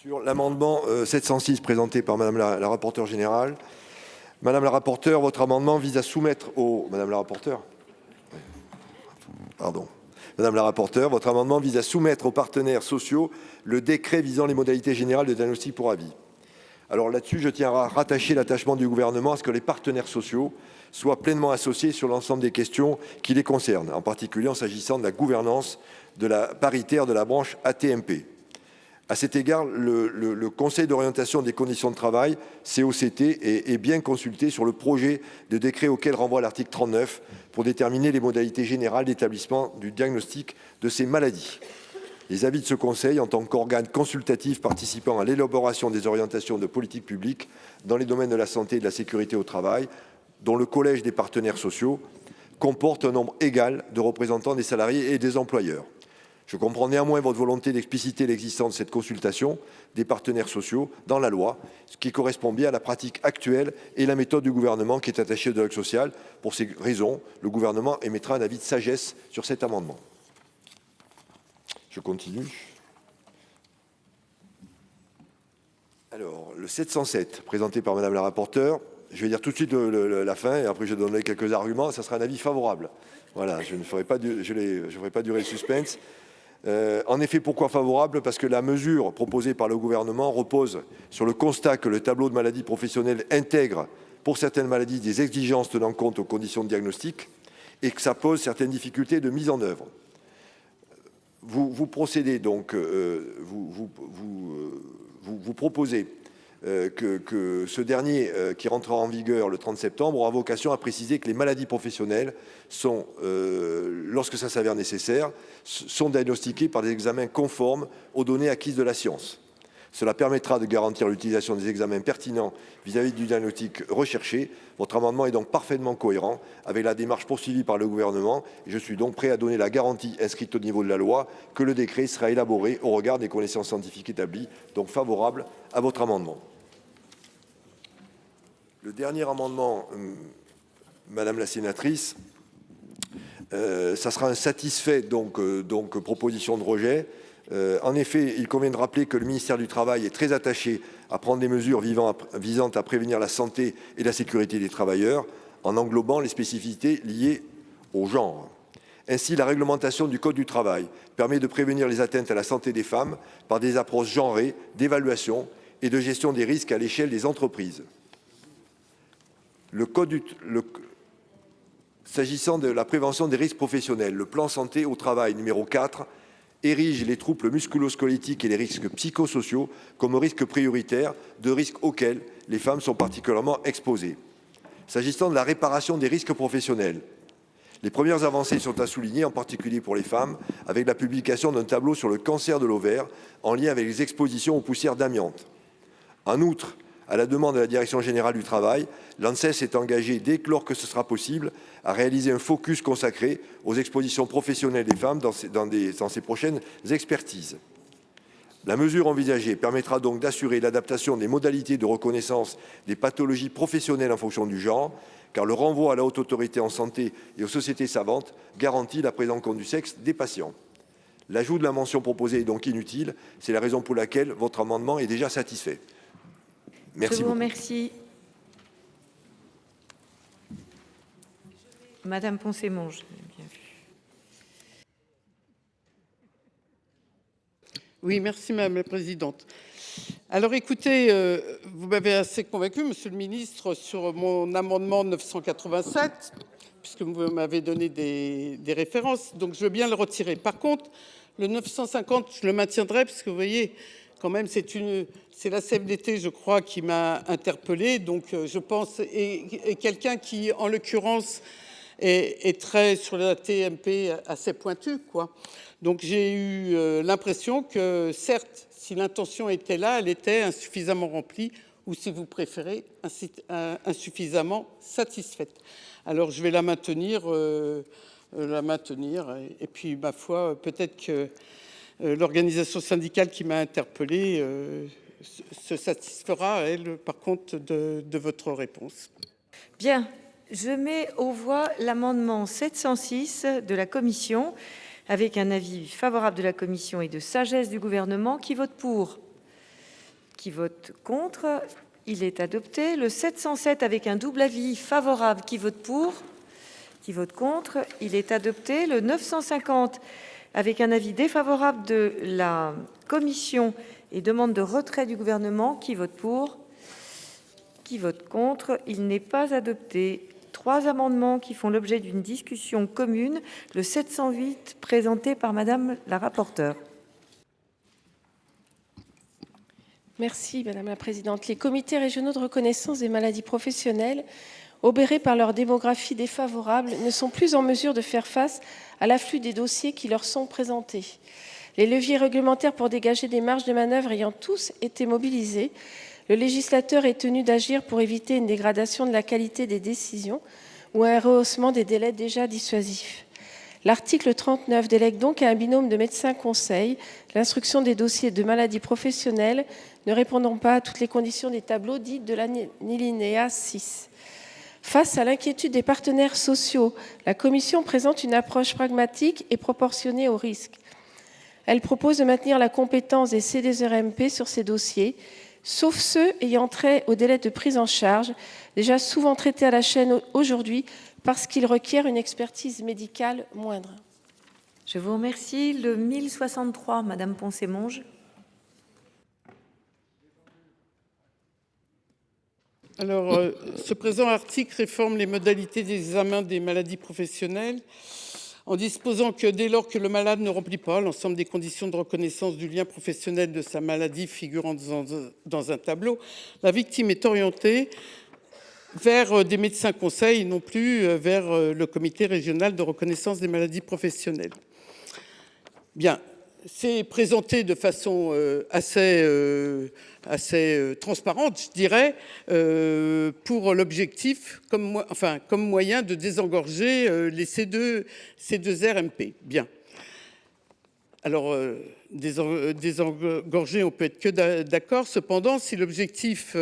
Sur l'amendement 706 présenté par Madame la rapporteure générale, Madame la rapporteure, votre amendement vise à soumettre au Madame la rapporteure. Pardon. Madame la rapporteure, votre amendement vise à soumettre aux partenaires sociaux le décret visant les modalités générales de diagnostic pour avis. Alors là-dessus, je tiens à rattacher l'attachement du gouvernement à ce que les partenaires sociaux soient pleinement associés sur l'ensemble des questions qui les concernent, en particulier en s'agissant de la gouvernance de la paritaire de la branche AT-MP. À cet égard, le Conseil d'orientation des conditions de travail, COCT, est bien consulté sur le projet de décret auquel renvoie l'article 39 pour déterminer les modalités générales d'établissement du diagnostic de ces maladies. Les avis de ce Conseil, en tant qu'organe consultatif participant à l'élaboration des orientations de politique publique dans les domaines de la santé et de la sécurité au travail, dont le collège des partenaires sociaux, comporte un nombre égal de représentants des salariés et des employeurs. Je comprends néanmoins votre volonté d'expliciter l'existence de cette consultation des partenaires sociaux dans la loi, ce qui correspond bien à la pratique actuelle et la méthode du gouvernement qui est attachée au dialogue social. Pour ces raisons, le gouvernement émettra un avis de sagesse sur cet amendement. Je continue. Alors, le 707, présenté par Madame la rapporteure, je vais dire tout de suite la fin et après je donnerai quelques arguments. Ça sera un avis favorable. Voilà, je ne ferai pas, ferai pas durer le suspense. En effet, pourquoi favorable? Parce que la mesure proposée par le gouvernement repose sur le constat que le tableau de maladies professionnelles intègre, pour certaines maladies, des exigences tenant compte aux conditions de diagnostic et que ça pose certaines difficultés de mise en œuvre. Vous procédez donc, vous proposez que ce dernier, qui rentrera en vigueur le 30 septembre, aura vocation à préciser que les maladies professionnelles sont, lorsque ça s'avère nécessaire, sont diagnostiquées par des examens conformes aux données acquises de la science. Cela permettra de garantir l'utilisation des examens pertinents vis-à-vis du diagnostic recherché. Votre amendement est donc parfaitement cohérent avec la démarche poursuivie par le gouvernement. Je suis donc prêt à donner la garantie inscrite au niveau de la loi que le décret sera élaboré au regard des connaissances scientifiques établies. Donc favorable à votre amendement. Le dernier amendement, Madame la sénatrice, ça sera un satisfait, donc proposition de rejet. En effet, il convient de rappeler que le ministère du Travail est très attaché à prendre des mesures visant à prévenir la santé et la sécurité des travailleurs en englobant les spécificités liées au genre. Ainsi, la réglementation du Code du travail permet de prévenir les atteintes à la santé des femmes par des approches genrées d'évaluation et de gestion des risques à l'échelle des entreprises. S'agissant de la prévention des risques professionnels, le plan santé au travail numéro 4 érige les troubles musculo-squelettiques et les risques psychosociaux comme risques prioritaires, de risques auxquels les femmes sont particulièrement exposées. S'agissant de la réparation des risques professionnels, les premières avancées sont à souligner, en particulier pour les femmes, avec la publication d'un tableau sur le cancer de l'ovaire en lien avec les expositions aux poussières d'amiante. En outre, à la demande de la Direction générale du travail, l'ANSES est engagée, dès lors que ce sera possible, à réaliser un focus consacré aux expositions professionnelles des femmes dans ses prochaines expertises. La mesure envisagée permettra donc d'assurer l'adaptation des modalités de reconnaissance des pathologies professionnelles en fonction du genre, car le renvoi à la Haute Autorité en santé et aux sociétés savantes garantit la prise en compte du sexe des patients. L'ajout de la mention proposée est donc inutile. C'est la raison pour laquelle votre amendement est déjà satisfait. Merci. Je vous remercie. Madame Poncet-Monge. Oui, merci Madame la Présidente. Alors écoutez, vous m'avez assez convaincu, Monsieur le Ministre, sur mon amendement 987, puisque vous m'avez donné des références, donc je veux bien le retirer. Par contre, le 950, je le maintiendrai, parce que vous voyez, quand même, c'est la CFDT, je crois, qui m'a interpellée, donc je pense, et quelqu'un qui, en l'occurrence, est très sur la TMP assez pointu, quoi. Donc j'ai eu l'impression que, certes, si l'intention était là, elle était insuffisamment remplie, ou si vous préférez, insuffisamment satisfaite. Alors je vais la maintenir, et puis ma foi, peut-être que l'organisation syndicale qui m'a interpellée se satisfera, elle, par contre, de votre réponse. Bien, je mets aux voix l'amendement 706 de la Commission, avec un avis favorable de la Commission et de sagesse du gouvernement. Qui vote pour? Qui vote contre? Il est adopté. Le 707 avec un double avis favorable. Qui vote pour? Qui vote contre? Il est adopté. Le 950 avec un avis défavorable de la Commission et demande de retrait du gouvernement. Qui vote pour? Qui vote contre? Il n'est pas adopté. 3 amendements qui font l'objet d'une discussion commune. Le 708 présenté par Madame la rapporteure. Merci Madame la Présidente. Les comités régionaux de reconnaissance des maladies professionnelles, obérés par leur démographie défavorable, ne sont plus en mesure de faire face à l'afflux des dossiers qui leur sont présentés. Les leviers réglementaires pour dégager des marges de manœuvre ayant tous été mobilisés, le législateur est tenu d'agir pour éviter une dégradation de la qualité des décisions ou un rehaussement des délais déjà dissuasifs. L'article 39 délègue donc à un binôme de médecins conseils l'instruction des dossiers de maladies professionnelles ne répondant pas à toutes les conditions des tableaux dits de l'alinéa 6. Face à l'inquiétude des partenaires sociaux, la Commission présente une approche pragmatique et proportionnée au risque. Elle propose de maintenir la compétence des CDRMP sur ces dossiers, sauf ceux ayant trait au délai de prise en charge, déjà souvent traités à la chaîne aujourd'hui parce qu'ils requièrent une expertise médicale moindre. Je vous remercie. Le 1063, Madame Poncet-Monge. Alors, ce présent article réforme les modalités d'examen des maladies professionnelles en disposant que dès lors que le malade ne remplit pas l'ensemble des conditions de reconnaissance du lien professionnel de sa maladie figurant dans un tableau, la victime est orientée vers des médecins conseils et non plus vers le comité régional de reconnaissance des maladies professionnelles. Bien, c'est présenté de façon assez transparente, je dirais, pour l'objectif, comme moyen de désengorger les C2RMP. Bien. Alors, désengorger, on peut être que d'accord. Cependant, si l'objectif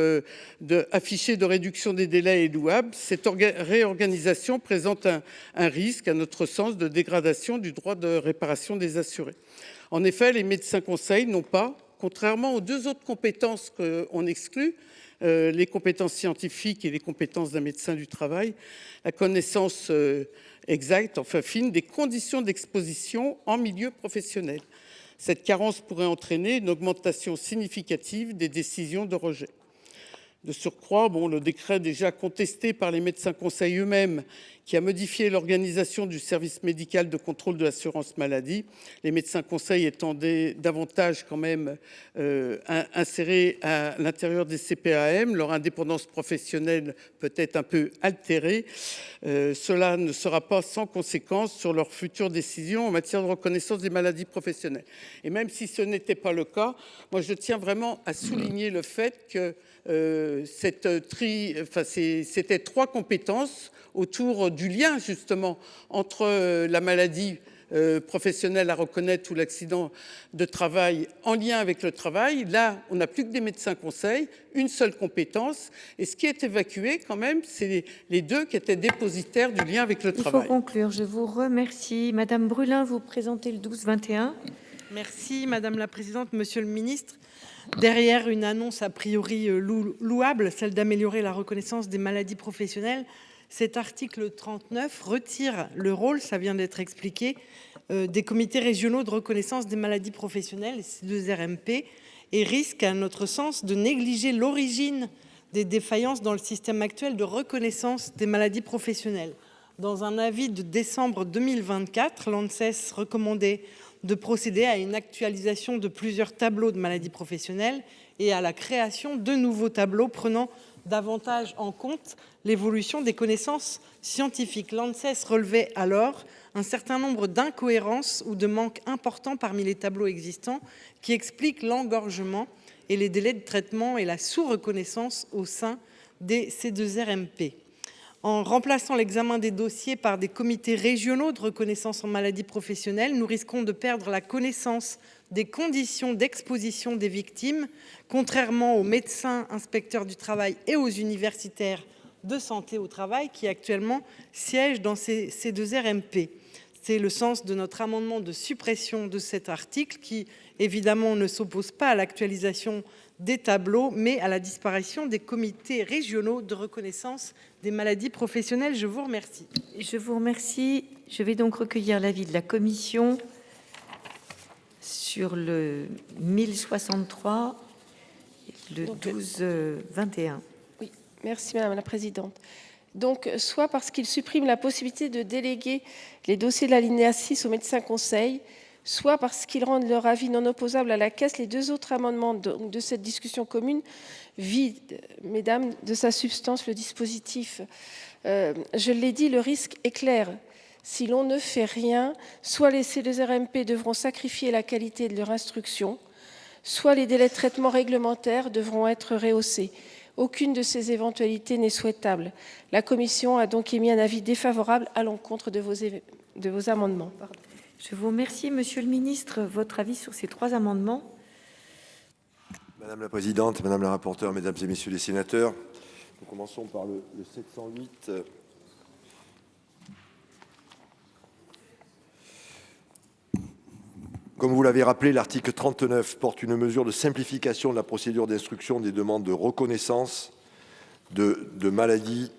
affiché de réduction des délais est louable, cette réorganisation présente un risque, à notre sens, de dégradation du droit de réparation des assurés. En effet, les médecins conseils n'ont pas, contrairement aux 2 autres compétences qu'on exclut, les compétences scientifiques et les compétences d'un médecin du travail, la connaissance exacte, enfin fine, des conditions d'exposition en milieu professionnel. Cette carence pourrait entraîner une augmentation significative des décisions de rejet. De surcroît, le décret déjà contesté par les médecins conseils eux-mêmes, qui a modifié l'organisation du service médical de contrôle de l'assurance maladie, les médecins conseils étant davantage quand même insérés à l'intérieur des CPAM, leur indépendance professionnelle peut être un peu altérée. Cela ne sera pas sans conséquence sur leurs futures décisions en matière de reconnaissance des maladies professionnelles. Et même si ce n'était pas le cas, moi je tiens vraiment à souligner le fait que c'était 3 compétences autour du lien justement entre la maladie professionnelle à reconnaître ou l'accident de travail en lien avec le travail. Là, on n'a plus que des médecins conseils, une seule compétence. Et ce qui est évacué quand même, c'est les deux qui étaient dépositaires du lien avec le travail. Il faut conclure. Je vous remercie. Madame Brulin, vous présentez le 12-21. Merci Madame la Présidente, Monsieur le Ministre. Derrière une annonce a priori louable, celle d'améliorer la reconnaissance des maladies professionnelles, cet article 39 retire le rôle, ça vient d'être expliqué, des comités régionaux de reconnaissance des maladies professionnelles, ces deux RMP, et risque, à notre sens, de négliger l'origine des défaillances dans le système actuel de reconnaissance des maladies professionnelles. Dans un avis de décembre 2024, l'ANSES recommandait de procéder à une actualisation de plusieurs tableaux de maladies professionnelles et à la création de nouveaux tableaux prenant davantage en compte l'évolution des connaissances scientifiques. L'ANSES relevait alors un certain nombre d'incohérences ou de manques importants parmi les tableaux existants qui expliquent l'engorgement et les délais de traitement et la sous-reconnaissance au sein des C2RMP. En remplaçant l'examen des dossiers par des comités régionaux de reconnaissance en maladies professionnelles, nous risquons de perdre la connaissance des conditions d'exposition des victimes, contrairement aux médecins inspecteurs du travail et aux universitaires de santé au travail qui actuellement siègent dans ces deux RMP. C'est le sens de notre amendement de suppression de cet article qui, évidemment, ne s'oppose pas à l'actualisation des tableaux, mais à la disparition des comités régionaux de reconnaissance des maladies professionnelles. Je vous remercie. Je vous remercie. Je vais donc recueillir l'avis de la commission sur le 1063, le 12-21. Oui, merci Madame la Présidente. Donc, soit parce qu'il supprime la possibilité de déléguer les dossiers de l'alinéa 6 aux médecins conseils, soit parce qu'ils rendent leur avis non opposable à la Caisse. Les deux autres amendements de cette discussion commune vident, mesdames, de sa substance le dispositif. Je l'ai dit, le risque est clair. Si l'on ne fait rien, soit les C2RMP devront sacrifier la qualité de leur instruction, soit les délais de traitement réglementaires devront être rehaussés. Aucune de ces éventualités n'est souhaitable. La Commission a donc émis un avis défavorable à l'encontre de vos amendements. Je vous remercie, Monsieur le Ministre. Votre avis sur ces trois amendements? Madame la Présidente, Madame la rapporteure, Mesdames et Messieurs les sénateurs, nous commençons par le 708. Comme vous l'avez rappelé, l'article 39 porte une mesure de simplification de la procédure d'instruction des demandes de reconnaissance de maladies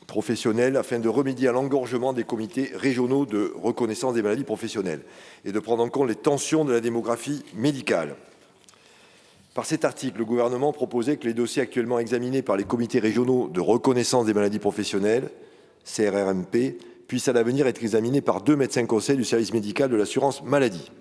professionnelles afin de remédier à l'engorgement des comités régionaux de reconnaissance des maladies professionnelles et de prendre en compte les tensions de la démographie médicale. Par cet article, le gouvernement proposait que les dossiers actuellement examinés par les comités régionaux de reconnaissance des maladies professionnelles, CRRMP, puissent à l'avenir être examinés par 2 médecins conseils du service médical de l'assurance maladie,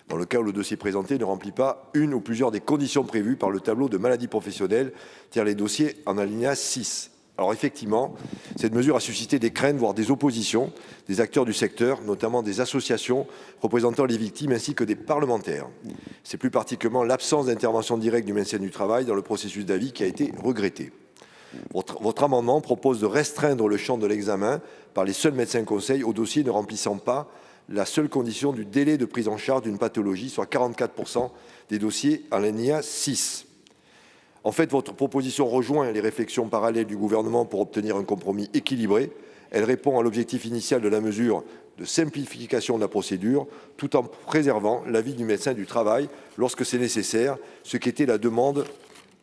dans le cas où le dossier présenté ne remplit pas une ou plusieurs des conditions prévues par le tableau de maladies professionnelles, c'est-à-dire les dossiers en alinéa 6. Alors effectivement, cette mesure a suscité des craintes, voire des oppositions des acteurs du secteur, notamment des associations représentant les victimes ainsi que des parlementaires. C'est plus particulièrement l'absence d'intervention directe du médecin du travail dans le processus d'avis qui a été regrettée. Votre amendement propose de restreindre le champ de l'examen par les seuls médecins conseils aux dossiers ne remplissant pas la seule condition du délai de prise en charge d'une pathologie, soit 44% des dossiers en alinéa 6. En fait, votre proposition rejoint les réflexions parallèles du gouvernement pour obtenir un compromis équilibré. Elle répond à l'objectif initial de la mesure de simplification de la procédure, tout en préservant l'avis du médecin du travail lorsque c'est nécessaire, ce qui était la demande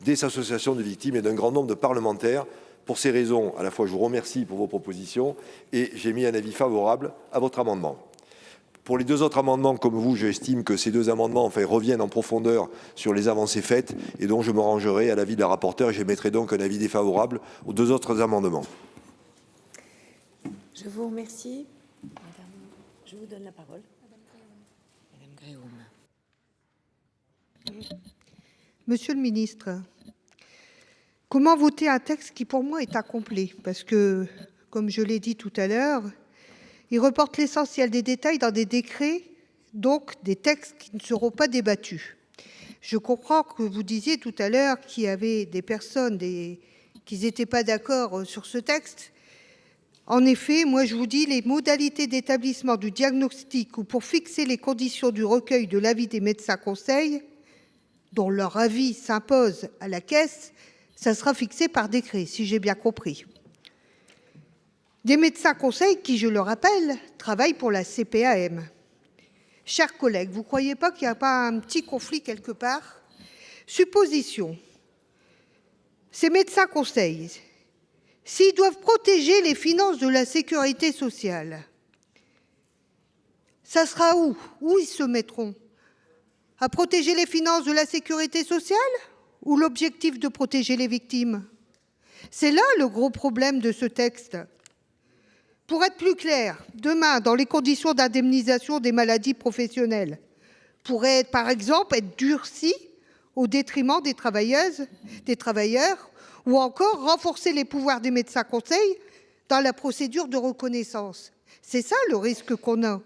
des associations de victimes et d'un grand nombre de parlementaires. Pour ces raisons, à la fois je vous remercie pour vos propositions et j'ai mis un avis favorable à votre amendement. Pour les deux autres amendements, comme vous, j'estime que ces deux amendements reviennent en profondeur sur les avancées faites et donc je me rangerai à l'avis de la rapporteure et j'émettrai donc un avis défavorable aux deux autres amendements. Je vous remercie. Madame, je vous donne la parole. Madame Gréaume. Monsieur le ministre, comment voter un texte qui pour moi est incomplet? Parce que, comme je l'ai dit tout à l'heure, il reporte l'essentiel des détails dans des décrets, donc des textes qui ne seront pas débattus. Je comprends que vous disiez tout à l'heure qu'il y avait des personnes qui n'étaient pas d'accord sur ce texte. En effet, moi je vous dis, les modalités d'établissement du diagnostic ou pour fixer les conditions du recueil de l'avis des médecins conseils, dont leur avis s'impose à la caisse, ça sera fixé par décret, si j'ai bien compris. Des médecins conseils qui, je le rappelle, travaillent pour la CPAM. Chers collègues, vous ne croyez pas qu'il n'y a pas un petit conflit quelque part? Supposition. Ces médecins conseils, s'ils doivent protéger les finances de la sécurité sociale, ça sera où? Où ils se mettront? À protéger les finances de la sécurité sociale ou l'objectif de protéger les victimes? C'est là le gros problème de ce texte. Pour être plus clair, demain, dans les conditions d'indemnisation des maladies professionnelles, pourrait par exemple être durci au détriment des travailleuses, des travailleurs, ou encore renforcer les pouvoirs des médecins conseils dans la procédure de reconnaissance. C'est ça le risque qu'on a.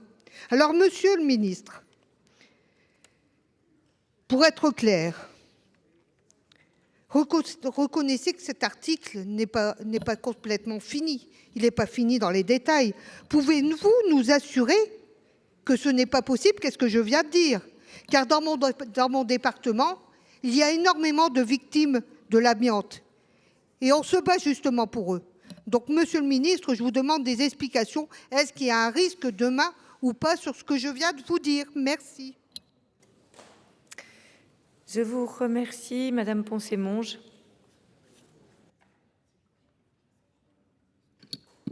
Alors, monsieur le ministre, pour être clair, reconnaissez que cet article n'est pas complètement fini. Il n'est pas fini dans les détails. Pouvez-vous nous assurer que ce n'est pas possible? Qu'est-ce que je viens de dire? Car dans mon département, il y a énormément de victimes de l'amiante. Et on se bat justement pour eux. Donc, monsieur le ministre, je vous demande des explications. Est-ce qu'il y a un risque demain ou pas sur ce que je viens de vous dire? Merci. Je vous remercie, Madame Poncet-Monge.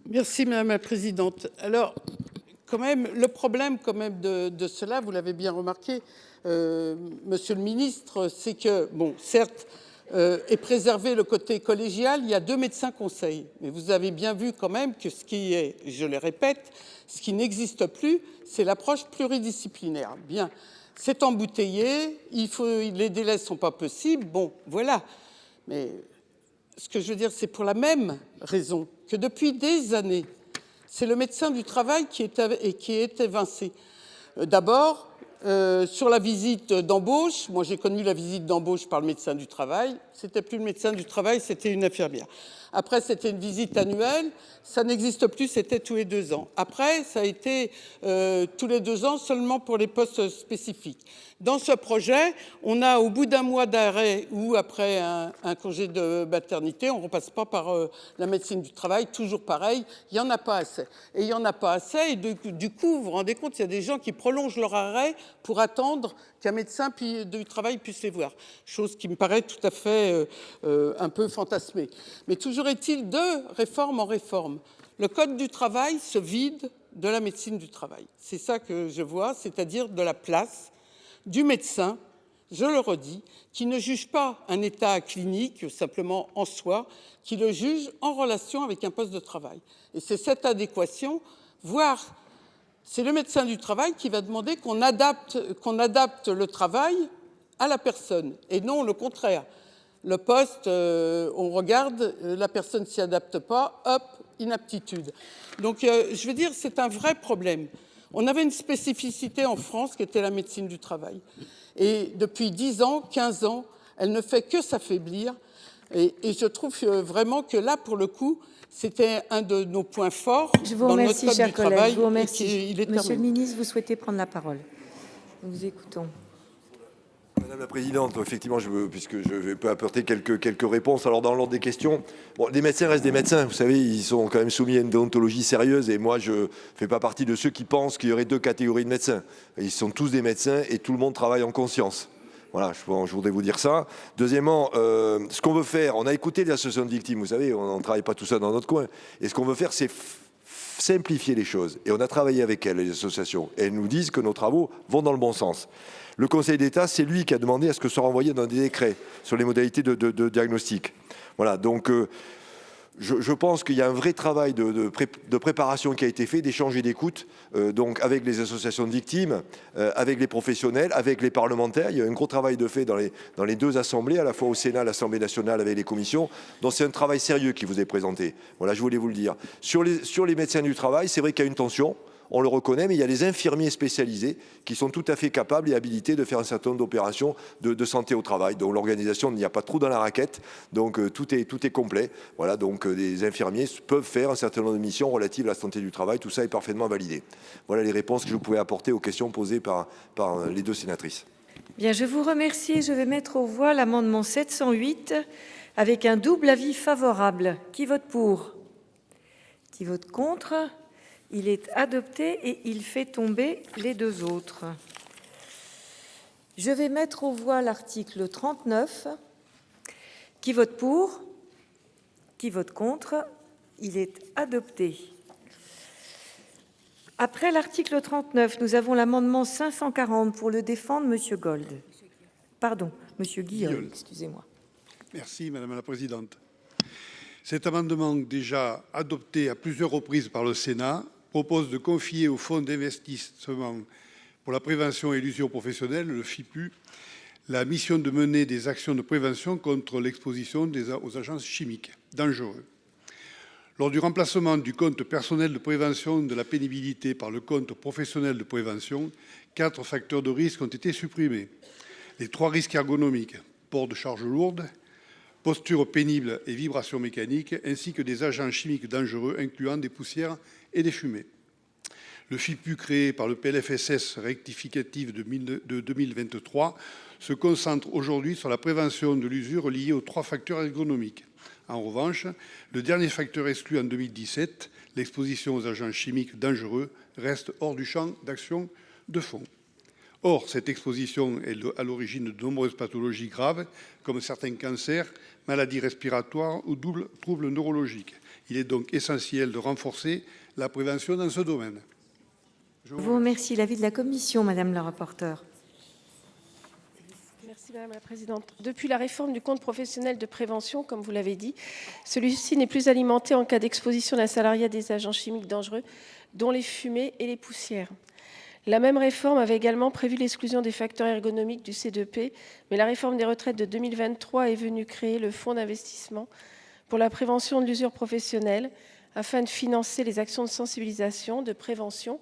Merci, Madame la Présidente. Alors, quand même, le problème quand même de cela, vous l'avez bien remarqué, Monsieur le Ministre, c'est que, bon, certes, est préservé le côté collégial, il y a 2 médecins conseils. Mais vous avez bien vu quand même que ce qui est, je le répète, ce qui n'existe plus, c'est l'approche pluridisciplinaire. Bien, c'est embouteillé, les délais ne sont pas possibles, bon, voilà. Mais ce que je veux dire, c'est pour la même raison que depuis des années, c'est le médecin du travail qui est évincé. D'abord, sur la visite d'embauche, moi j'ai connu la visite d'embauche par le médecin du travail, c'était plus le médecin du travail, c'était une infirmière. Après, c'était une visite annuelle, ça n'existe plus, c'était tous les 2 ans. Après, ça a été tous les 2 ans seulement pour les postes spécifiques. Dans ce projet, on a au bout d'un mois d'arrêt ou après un congé de maternité, on ne repasse pas par la médecine du travail, toujours pareil, il n'y en a pas assez. Et il n'y en a pas assez, et du coup, vous vous rendez compte, il y a des gens qui prolongent leur arrêt pour attendre qu'un médecin du travail puisse les voir. Chose qui me paraît tout à fait un peu fantasmée. Mais toujours est-il, de réforme en réforme, le Code du travail se vide de la médecine du travail. C'est ça que je vois, c'est-à-dire de la place du médecin, je le redis, qui ne juge pas un état clinique simplement en soi, qui le juge en relation avec un poste de travail. Et c'est cette adéquation, voire c'est le médecin du travail qui va demander qu'on adapte le travail à la personne, et non le contraire. Le poste, on regarde, la personne ne s'y adapte pas, hop, inaptitude. Donc, je veux dire, c'est un vrai problème. On avait une spécificité en France qui était la médecine du travail. Et depuis 10 ans, 15 ans, elle ne fait que s'affaiblir. Et je trouve vraiment que là, pour le coup, c'était un de nos points forts dans notre Code du travail. Je vous remercie. Monsieur le ministre, vous souhaitez prendre la parole? Nous vous écoutons. Madame la Présidente, effectivement, puisque je peux apporter quelques réponses. Alors, dans l'ordre des questions, bon, les médecins restent des médecins. Vous savez, ils sont quand même soumis à une déontologie sérieuse. Et moi, je ne fais pas partie de ceux qui pensent qu'il y aurait 2 catégories de médecins. Ils sont tous des médecins et tout le monde travaille en conscience. Voilà, je voudrais vous dire ça. Deuxièmement, ce qu'on veut faire, on a écouté les associations de victimes, vous savez, on ne travaille pas tout ça dans notre coin. Et ce qu'on veut faire, c'est simplifier les choses. Et on a travaillé avec elles, les associations. Et elles nous disent que nos travaux vont dans le bon sens. Le Conseil d'État, c'est lui qui a demandé à ce que soit renvoyé dans des décrets sur les modalités de diagnostic. Voilà, donc je pense qu'il y a un vrai travail de préparation qui a été fait, d'échange et d'écoute, donc avec les associations de victimes, avec les professionnels, avec les parlementaires. Il y a un gros travail de fait dans les 2 assemblées, à la fois au Sénat, à l'Assemblée nationale, avec les commissions. Donc c'est un travail sérieux qui vous est présenté. Voilà, je voulais vous le dire. Sur les médecins du travail, c'est vrai qu'il y a une tension. on le reconnaît, mais il y a les infirmiers spécialisés qui sont tout à fait capables et habilités de faire un certain nombre d'opérations de santé au travail. Donc l'organisation, il n'y a pas de trou dans la raquette, donc tout est complet. Voilà, donc les infirmiers peuvent faire un certain nombre de missions relatives à la santé du travail, tout ça est parfaitement validé. Voilà les réponses que je pouvais apporter aux questions posées par les deux sénatrices. Bien, je vous remercie. Je vais mettre aux voix l'amendement 708 avec un double avis favorable. Qui vote pour? Qui vote contre? Il est adopté et il fait tomber les deux autres. Je vais mettre aux voix l'article 39. Qui vote pour? Qui vote contre? Il est adopté. Après l'article 39, nous avons l'amendement 540 pour le défendre, Monsieur Gold. Pardon, Monsieur Guillaume, excusez-moi. Merci Madame la Présidente. Cet amendement, déjà adopté à plusieurs reprises par le Sénat, propose de confier au Fonds d'investissement pour la prévention et l'usure professionnelle, le FIPU, la mission de mener des actions de prévention contre l'exposition aux agents chimiques dangereux. Lors du remplacement du compte personnel de prévention de la pénibilité par le compte professionnel de prévention, 4 facteurs de risque ont été supprimés. Les 3 risques ergonomiques, port de charges lourdes, posture pénible et vibrations mécaniques, ainsi que des agents chimiques dangereux, incluant des poussières et des fumées. Le FIPU créé par le PLFSS rectificatif de 2023 se concentre aujourd'hui sur la prévention de l'usure liée aux 3 facteurs ergonomiques. En revanche, le dernier facteur exclu en 2017, l'exposition aux agents chimiques dangereux, reste hors du champ d'action de fond. Or, cette exposition est à l'origine de nombreuses pathologies graves, comme certains cancers, maladies respiratoires ou troubles neurologiques. Il est donc essentiel de renforcer la prévention dans ce domaine. Je vous remercie. L'avis de la Commission, Madame la rapporteure. Merci Madame la Présidente. Depuis la réforme du compte professionnel de prévention, comme vous l'avez dit, celui-ci n'est plus alimenté en cas d'exposition d'un salarié à des agents chimiques dangereux, dont les fumées et les poussières. La même réforme avait également prévu l'exclusion des facteurs ergonomiques du C2P, mais la réforme des retraites de 2023 est venue créer le fonds d'investissement pour la prévention de l'usure professionnelle afin de financer les actions de sensibilisation, de prévention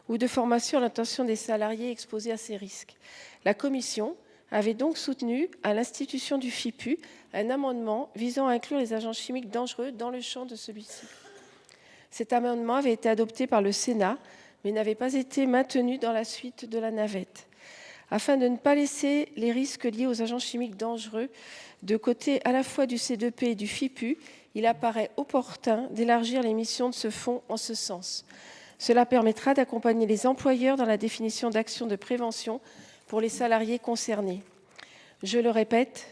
ou de formation à l'intention des salariés exposés à ces risques. La Commission avait donc soutenu à l'institution du FIPU un amendement visant à inclure les agents chimiques dangereux dans le champ de celui-ci. Cet amendement avait été adopté par le Sénat, mais n'avait pas été maintenu dans la suite de la navette. Afin de ne pas laisser les risques liés aux agents chimiques dangereux de côté à la fois du C2P et du FIPU, il apparaît opportun d'élargir les missions de ce fonds en ce sens. Cela permettra d'accompagner les employeurs dans la définition d'actions de prévention pour les salariés concernés. Je le répète,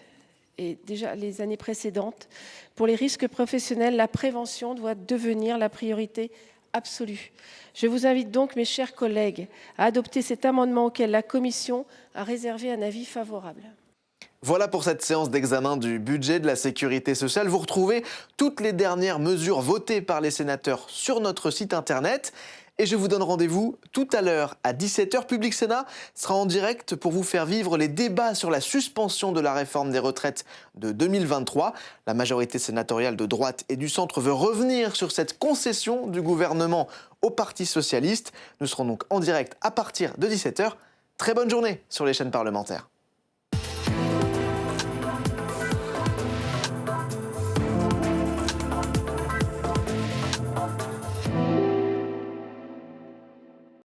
et déjà les années précédentes, pour les risques professionnels, la prévention doit devenir la priorité absolue. Je vous invite donc, mes chers collègues, à adopter cet amendement auquel la Commission a réservé un avis favorable. Voilà pour cette séance d'examen du budget de la sécurité sociale. Vous retrouvez toutes les dernières mesures votées par les sénateurs sur notre site internet. Et je vous donne rendez-vous tout à l'heure à 17h. Public Sénat sera en direct pour vous faire vivre les débats sur la suspension de la réforme des retraites de 2023. La majorité sénatoriale de droite et du centre veut revenir sur cette concession du gouvernement au Parti socialiste. Nous serons donc en direct à partir de 17h. Très bonne journée sur les chaînes parlementaires.